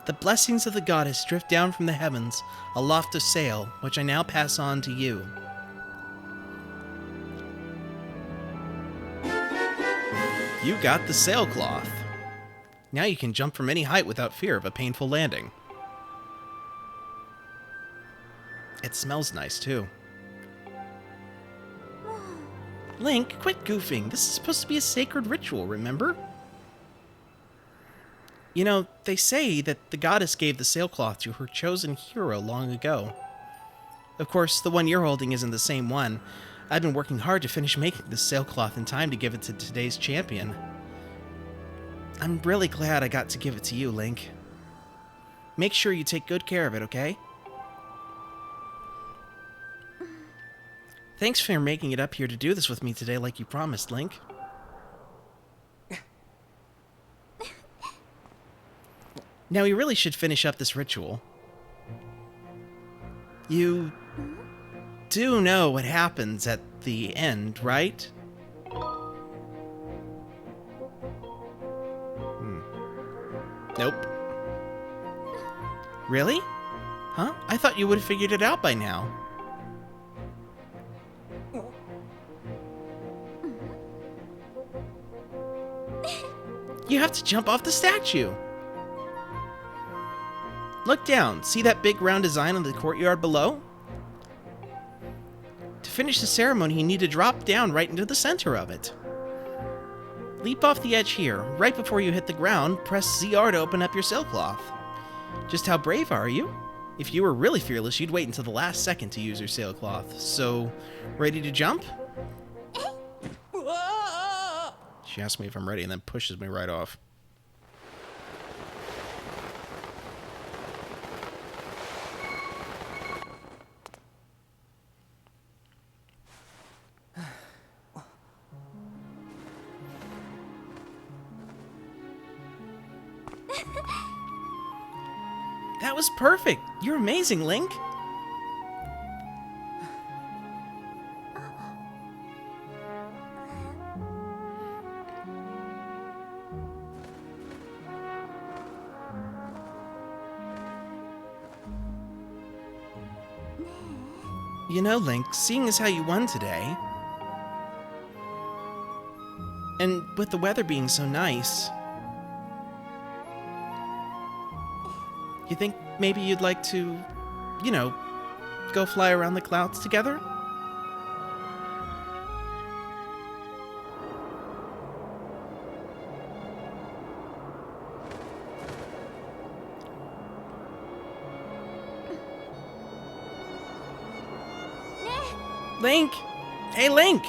The blessings of the goddess drift down from the heavens aloft a sail, which I now pass on to you. You got the sailcloth. Now you can jump from any height without fear of a painful landing. It smells nice, too. Link, quit goofing. This is supposed to be a sacred ritual, remember? You know, they say that the goddess gave the sailcloth to her chosen hero long ago. Of course, the one you're holding isn't the same one. I've been working hard to finish making this sailcloth in time to give it to today's champion. I'm really glad I got to give it to you, Link. Make sure you take good care of it, okay? Thanks for making it up here to do this with me today like you promised, Link. Now we really should finish up this ritual. You do know what happens at the end, right? Nope. Really? Huh? I thought you would have figured it out by now. You have to jump off the statue. Look down. See that big round design on the courtyard below? To finish the ceremony, you need to drop down right into the center of it. Leap off the edge here. Right before you hit the ground, press ZR to open up your sailcloth. Just how brave are you? If you were really fearless, you'd wait until the last second to use your sailcloth. So, ready to jump? She asks me if I'm ready and then pushes me right off. That was perfect. You're amazing, Link. You know, Link, seeing as how you won today, and with the weather being so nice, you think maybe you'd like to, you know, go fly around the clouds together? Link! Hey, Link!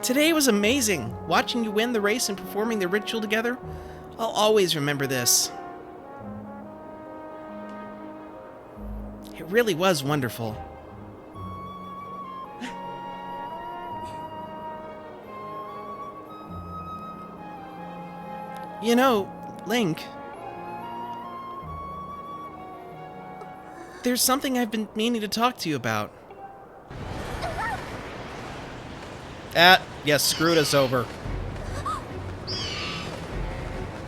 Today was amazing. Watching you win the race and performing the ritual together, I'll always remember this. It really was wonderful. You know, Link, there's something I've been meaning to talk to you about. Yes, screwed us over.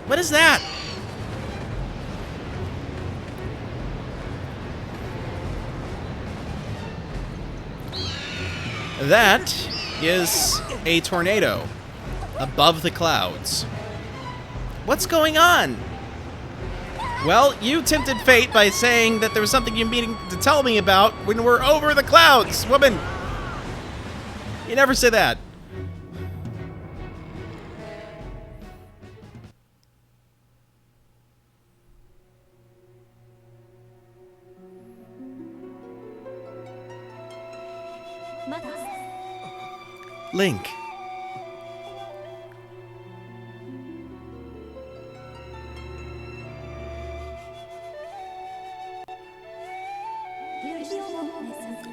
What is that? That is a tornado above the clouds. What's going on? Well, you tempted fate by saying that there was something you're meaning to tell me about when we're over the clouds, woman. You never say that. Link.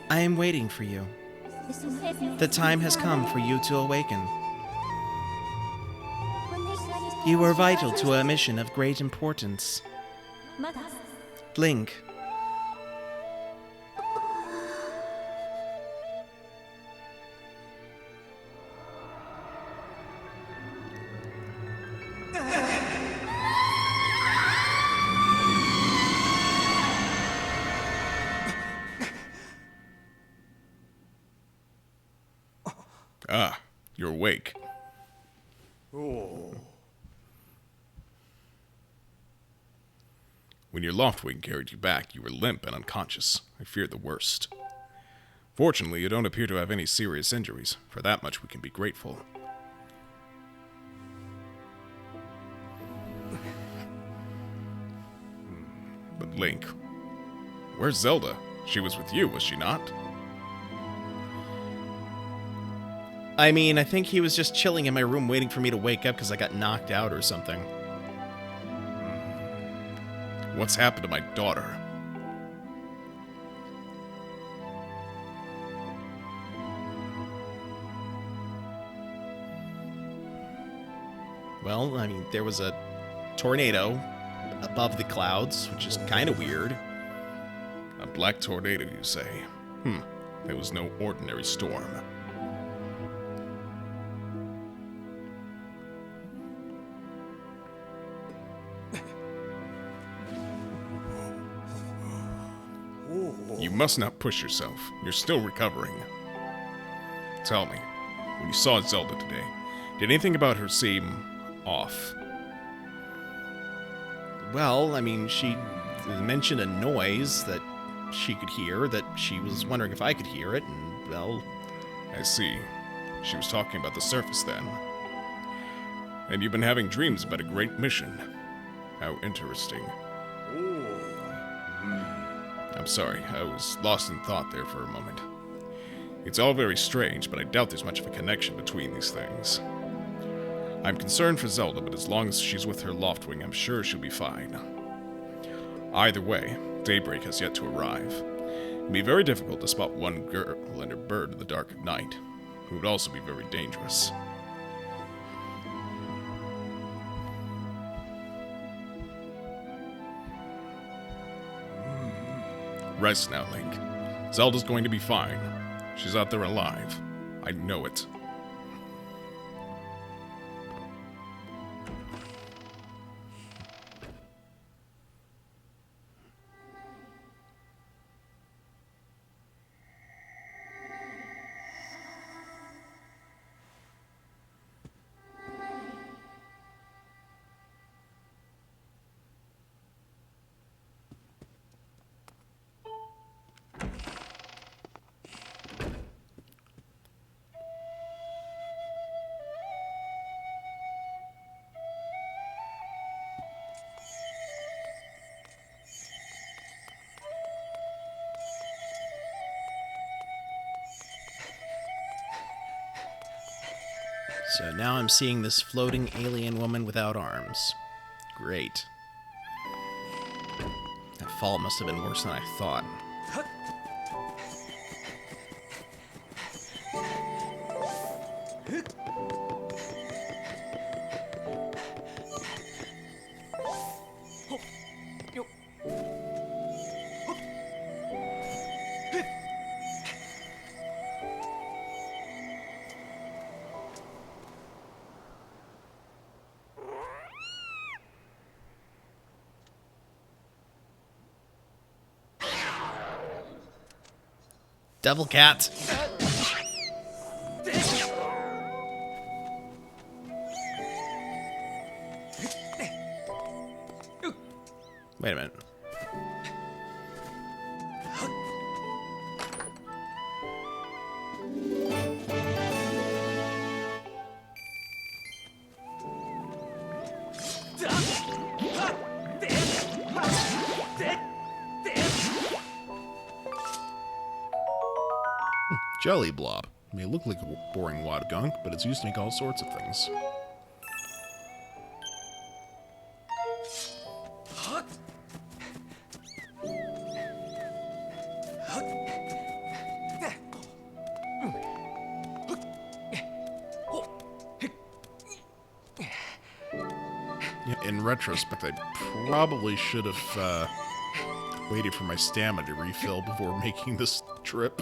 I am waiting for you. The time has come for you to awaken. You are vital to a mission of great importance. Link. Ah, you're awake. Oh. When your Loftwing carried you back, you were limp and unconscious. I feared the worst. Fortunately, you don't appear to have any serious injuries. For that much, we can be grateful. But Link, where's Zelda? She was with you, was she not? I mean, I think he was just chilling in my room waiting for me to wake up because I got knocked out or something. What's happened to my daughter? Well, I mean, there was a tornado above the clouds, which is kind of weird. A black tornado, you say? It was no ordinary storm. You must not push yourself. You're still recovering. Tell me, when you saw Zelda today, did anything about her seem off? Well, I mean, she mentioned a noise that she could hear, that she was wondering if I could hear it, and, well... I see. She was talking about the surface then. And you've been having dreams about a great mission. How interesting. I'm sorry, I was lost in thought there for a moment. It's all very strange, but I doubt there's much of a connection between these things. I'm concerned for Zelda, but as long as she's with her Loftwing, I'm sure she'll be fine. Either way, daybreak has yet to arrive. It'd be very difficult to spot one girl and her bird in the dark of night. who would also be very dangerous. Rest now, Link. Zelda's going to be fine. She's out there alive. I know it. So now I'm seeing this floating alien woman without arms. Great. That fall must have been worse than I thought. Devil cat. Wait a minute. Jelly blob. It may look like a boring wad of gunk, but it's used to make all sorts of things. Yeah, in retrospect, I probably should have waited for my stamina to refill before making this trip.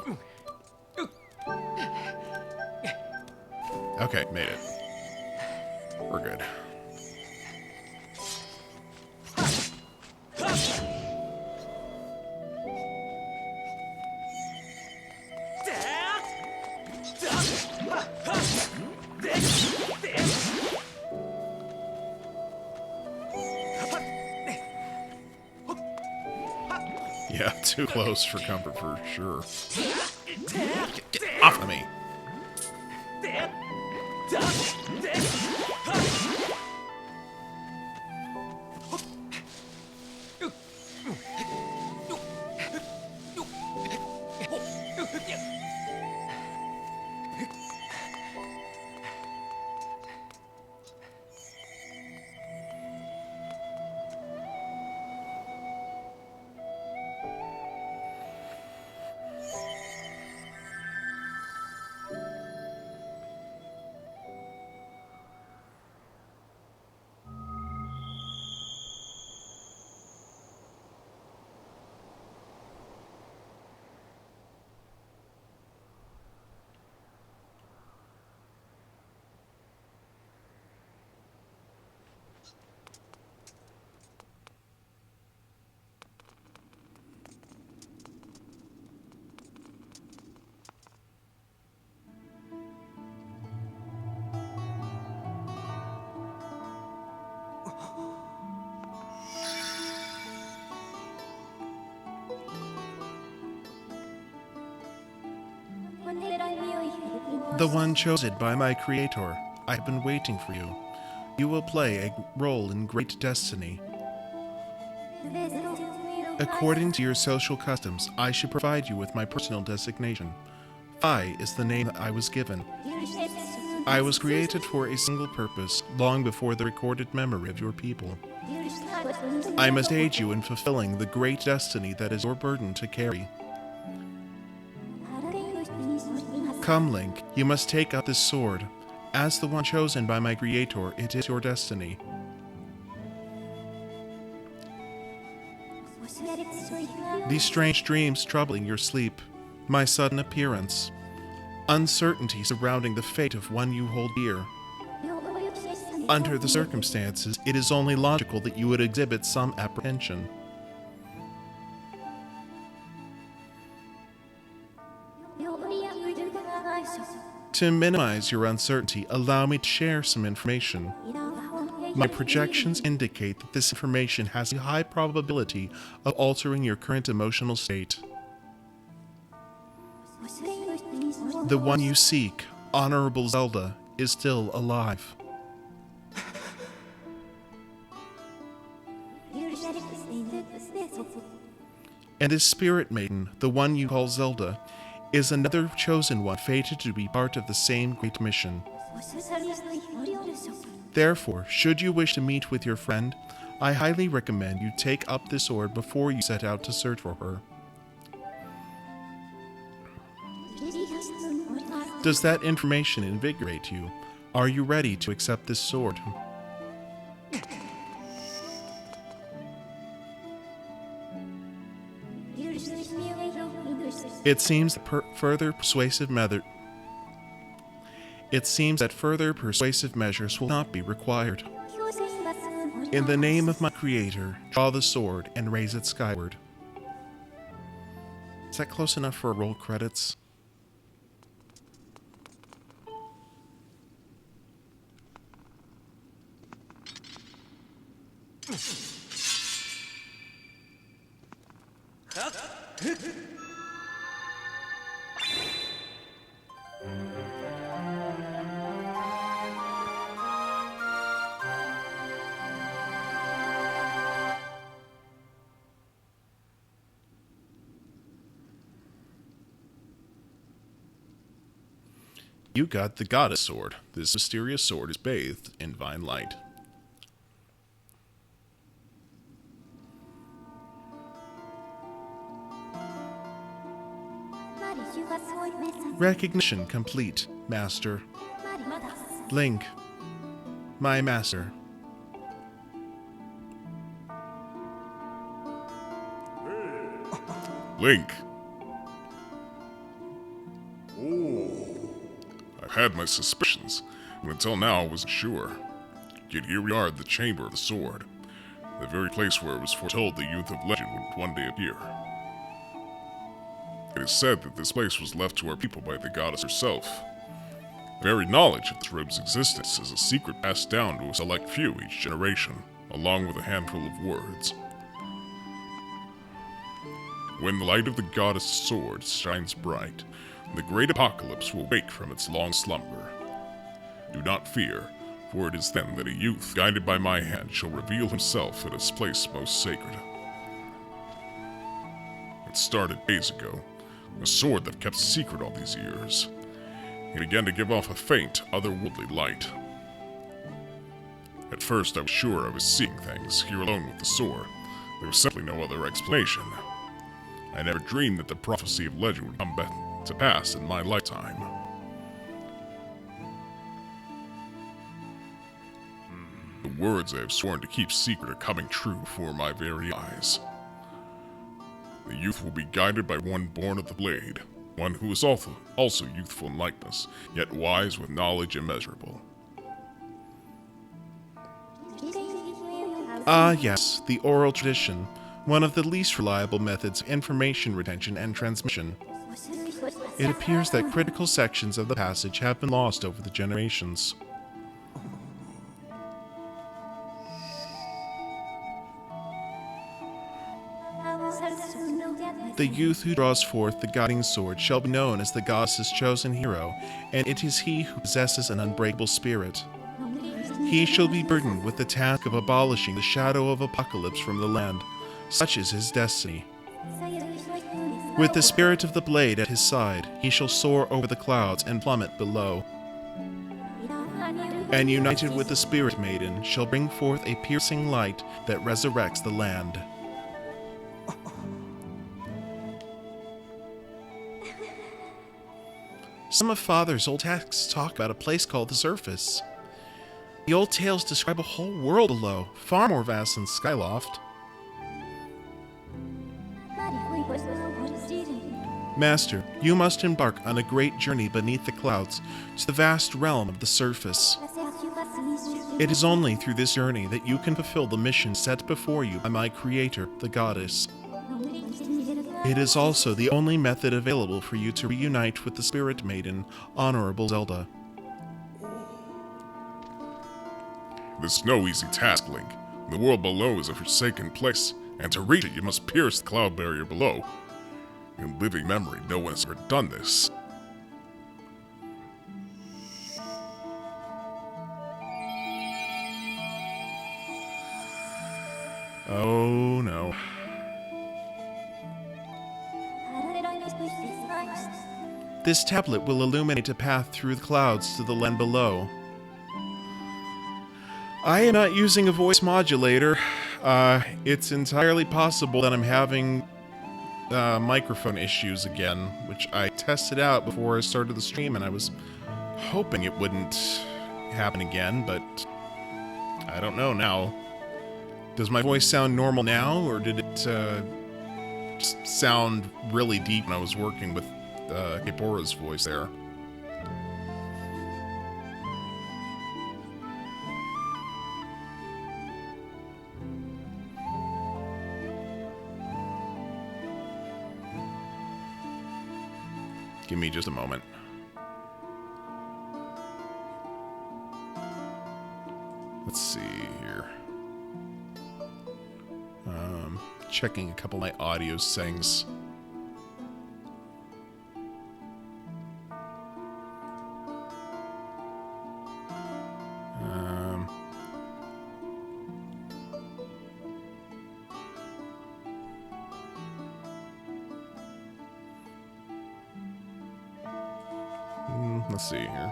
Okay, made it. We're good. Yeah, too close for comfort for sure. Get off of me! The one chosen by my creator. I have been waiting for you. You will play a role in great destiny. According to your social customs, I should provide you with my personal designation. Phi is the name that I was given. I was created for a single purpose, long before the recorded memory of your people. I must aid you in fulfilling the great destiny that is your burden to carry. Come, Link, you must take up this sword. As the one chosen by my creator, it is your destiny. These strange dreams troubling your sleep, my sudden appearance, uncertainty surrounding the fate of one you hold dear. Under the circumstances, it is only logical that you would exhibit some apprehension. To minimize your uncertainty, allow me to share some information. My projections indicate that this information has a high probability of altering your current emotional state. The one you seek, Honorable Zelda, is still alive. And his spirit maiden, the one you call Zelda, is another chosen one fated to be part of the same great mission. Therefore, should you wish to meet with your friend, I highly recommend you take up this sword before you set out to search for her. Does that information invigorate you? Are you ready to accept this sword? It seems that further persuasive measures will not be required. In the name of my creator, draw the sword and raise it skyward. Is that close enough for roll credits? You got the goddess sword. This mysterious sword is bathed in divine light. Recognition complete, Master. Link, my master. Link. I've had my suspicions, but until now I wasn't sure. Yet here we are at the Chamber of the Sword, the very place where it was foretold the youth of legend would one day appear. It is said that this place was left to our people by the goddess herself. The very knowledge of this robe's existence is a secret passed down to a select few each generation, along with a handful of words. When the light of the goddess' sword shines bright, the great apocalypse will wake from its long slumber. Do not fear, for it is then that a youth, guided by my hand, shall reveal himself at his place most sacred. It started days ago, a sword that kept secret all these years. It began to give off a faint, otherworldly light. At first I was sure I was seeing things, here alone with the sword. There was simply no other explanation. I never dreamed that the prophecy of legend would come back to pass in my lifetime. The words I have sworn to keep secret are coming true before my very eyes. The youth will be guided by one born of the blade, one who is also youthful in likeness, yet wise with knowledge immeasurable. Ah yes, the oral tradition, one of the least reliable methods of information retention and transmission. It appears that critical sections of the passage have been lost over the generations. The youth who draws forth the guiding sword shall be known as the goddess's chosen hero, and it is he who possesses an unbreakable spirit. He shall be burdened with the task of abolishing the shadow of apocalypse from the land. Such is his destiny. With the spirit of the blade at his side, he shall soar over the clouds and plummet below. And united with the Spirit Maiden, shall bring forth a piercing light that resurrects the land. Some of Father's old texts talk about a place called the Surface. The old tales describe a whole world below, far more vast than Skyloft. Master, you must embark on a great journey beneath the clouds to the vast realm of the Surface. It is only through this journey that you can fulfill the mission set before you by my creator, the goddess. It is also the only method available for you to reunite with the Spirit Maiden, Honorable Zelda. This is no easy task, Link. The world below is a forsaken place, and to reach it you must pierce the cloud barrier below. In living memory, no one has ever done this. Oh no. This tablet will illuminate a path through the clouds to the land below. I am not using a voice modulator. It's entirely possible that I'm having microphone issues again, which I tested out before I started the stream, and I was hoping it wouldn't happen again, but I don't know now. Does my voice sound normal now, or did it just sound really deep when I was working with Kapora's voice there? Give me just a moment. Let's see here. Checking a couple of my audio settings. Let's see here.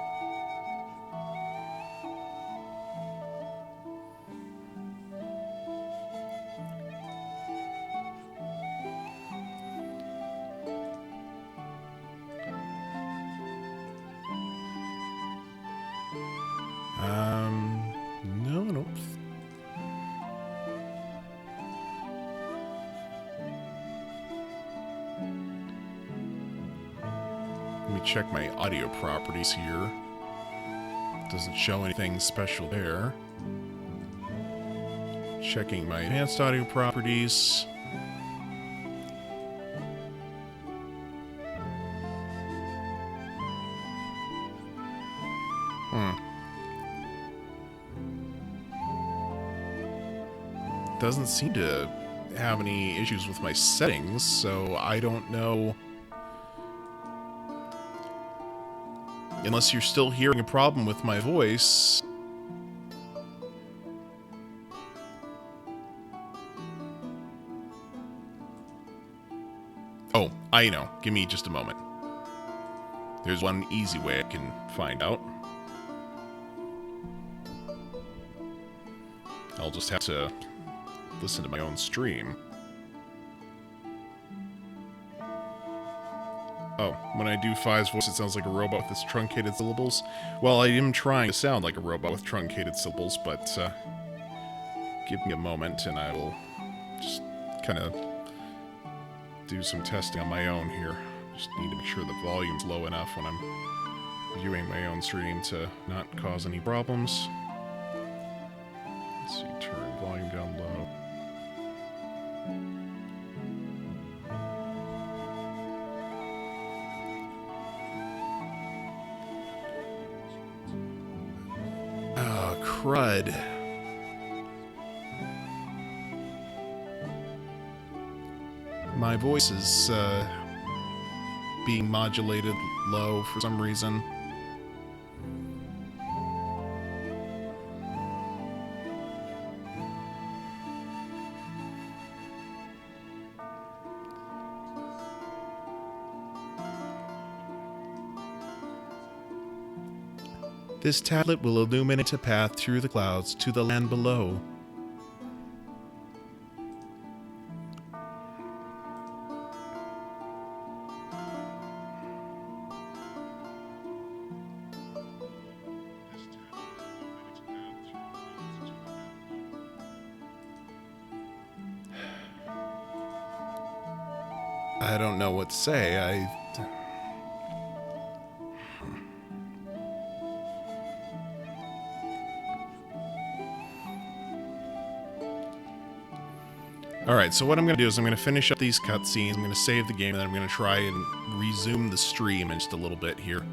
No, I don't. Let me check my audio properties here. Doesn't show anything special there. Checking my advanced audio properties. Doesn't seem to have any issues with my settings, so I don't know. Unless you're still hearing a problem with my voice. Oh, I know. Give me just a moment. There's one easy way I can find out. I'll just have to listen to my own stream. Oh, when I do Fi's voice, it sounds like a robot with its truncated syllables. Well, I am trying to sound like a robot with truncated syllables, but give me a moment and I will just kind of do some testing on my own here. Just need to make sure the volume's low enough when I'm viewing my own stream to not cause any problems. Let's see, turn volume down low. Oh, crud. My voice is being modulated low for some reason. This tablet will illuminate a path through the clouds to the land below. I don't know what to say. Alright, so what I'm going to do is I'm going to finish up these cutscenes, I'm going to save the game, and then I'm going to try and resume the stream in just a little bit here.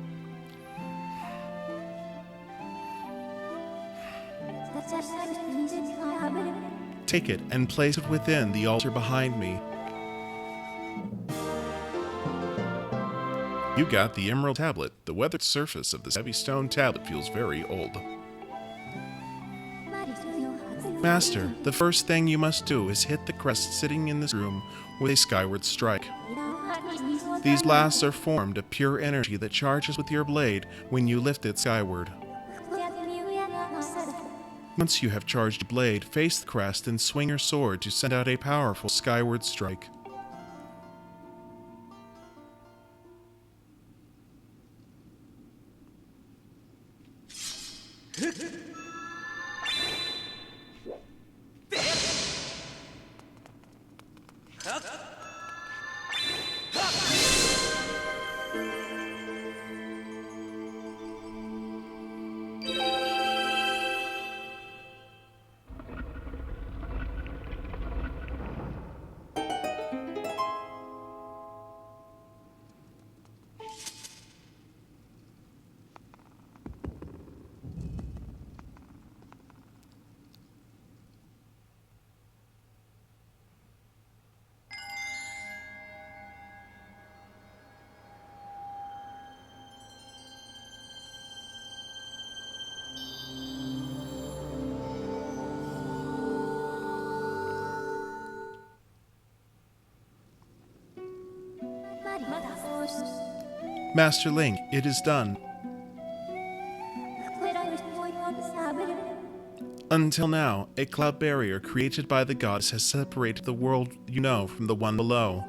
Take it and place it within the altar behind me. You got the emerald tablet. The weathered surface of this heavy stone tablet feels very old. Master, the first thing you must do is hit the crest sitting in this room with a skyward strike. These blasts are formed of pure energy that charges with your blade when you lift it skyward. Once you have charged your blade, face the crest and swing your sword to send out a powerful skyward strike. Master Link, it is done. Until now, a cloud barrier created by the goddess has separated the world you know from the one below.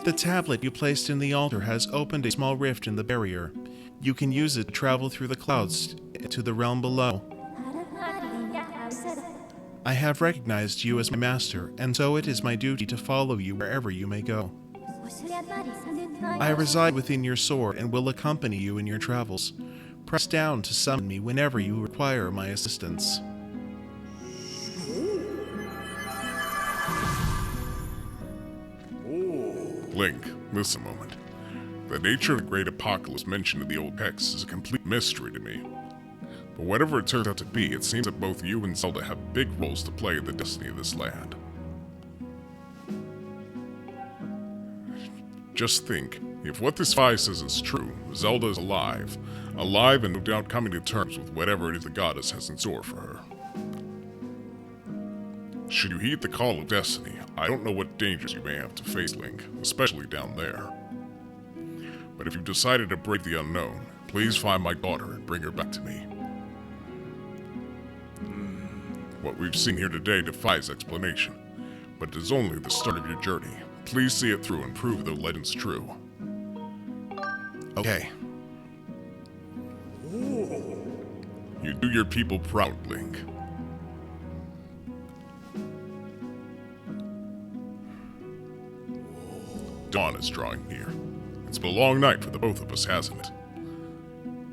The tablet you placed in the altar has opened a small rift in the barrier. You can use it to travel through the clouds to the realm below. I have recognized you as my master, and so it is my duty to follow you wherever you may go. I reside within your sword and will accompany you in your travels. Press down to summon me whenever you require my assistance. Link, listen a moment. The nature of the great apocalypse mentioned in the old texts is a complete mystery to me. But whatever it turns out to be, it seems that both you and Zelda have big roles to play in the destiny of this land. Just think, if what this spy says is true, Zelda is alive. Alive and no doubt coming to terms with whatever it is the goddess has in store for her. Should you heed the call of destiny, I don't know what dangers you may have to face, Link, especially down there. But if you've decided to brave the unknown, please find my daughter and bring her back to me. What we've seen here today defies explanation, but it is only the start of your journey. Please see it through and prove the legend's true. Okay. You do your people proud, Link. Dawn is drawing near. It's been a long night for the both of us, hasn't it?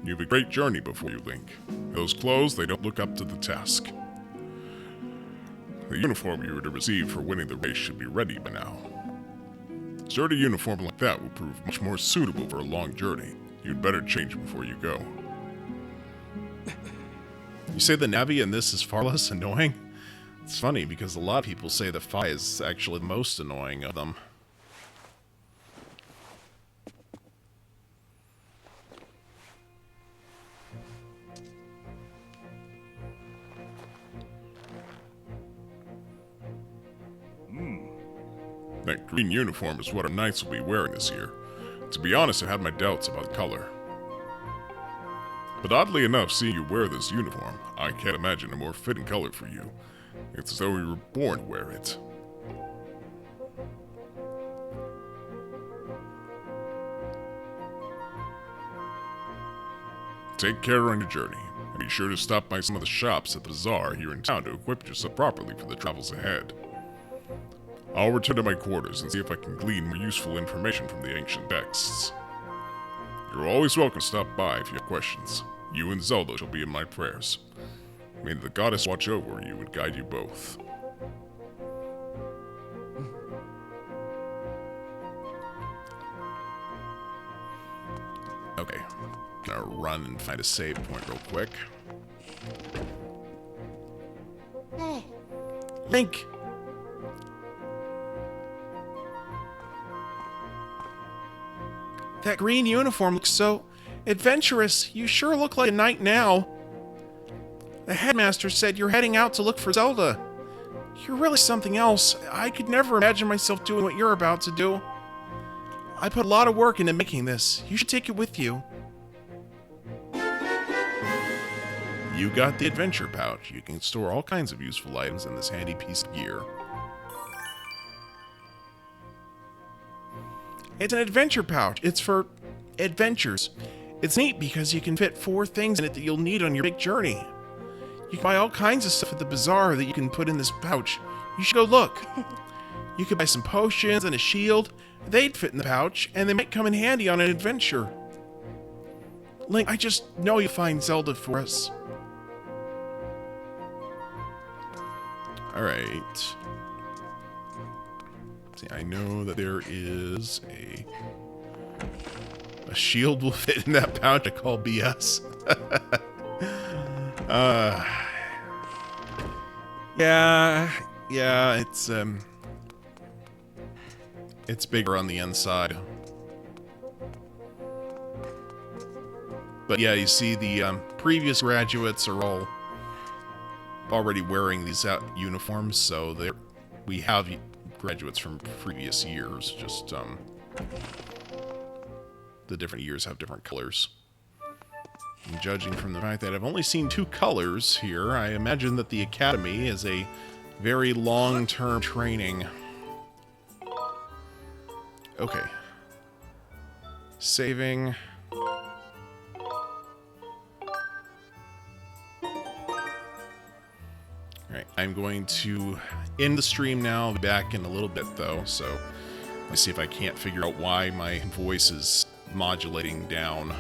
You have a great journey before you, Link. Those clothes, they don't look up to the task. The uniform you were to receive for winning the race should be ready by now. A sturdy uniform like that will prove much more suitable for a long journey. You'd better change it before you go. You say the Navi in this is far less annoying? It's funny because a lot of people say the Fi is actually the most annoying of them. That green uniform is what our knights will be wearing this year. To be honest, I had my doubts about the color. But oddly enough, seeing you wear this uniform, I can't imagine a more fitting color for you. It's as though you were born to wear it. Take care on your journey, and be sure to stop by some of the shops at the bazaar here in town to equip yourself properly for the travels ahead. I'll return to my quarters and see if I can glean more useful information from the ancient texts. You're always welcome to stop by if you have questions. You and Zelda shall be in my prayers. May the goddess watch over you and guide you both. Okay, I'm gonna run and find a save point real quick. Hey. Link! That green uniform looks so adventurous. You sure look like a knight now. The headmaster said you're heading out to look for Zelda. You're really something else. I could never imagine myself doing what you're about to do. I put a lot of work into making this. You should take it with you. You got the adventure pouch. You can store all kinds of useful items in this handy piece of gear. It's an adventure pouch. It's for adventures. It's neat because you can fit 4 things in it that you'll need on your big journey. You can buy all kinds of stuff at the bazaar that you can put in this pouch. You should go look. You could buy some potions and a shield. They'd fit in the pouch, and they might come in handy on an adventure. Link, I just know you'll find Zelda for us. Alright. See, I know that there is a shield will fit in that pouch. I call BS. Yeah, it's bigger on the inside. But yeah, you see the previous graduates are all already wearing these uniforms, so we have graduates from previous years, just the different years have different colors. And judging from the fact that I've only seen 2 colors here, I imagine that the Academy is a very long-term training. Okay. Saving. Alright, I'm going to end the stream now. I'll be back in a little bit, though, so let's see if I can't figure out why my voice is modulating down.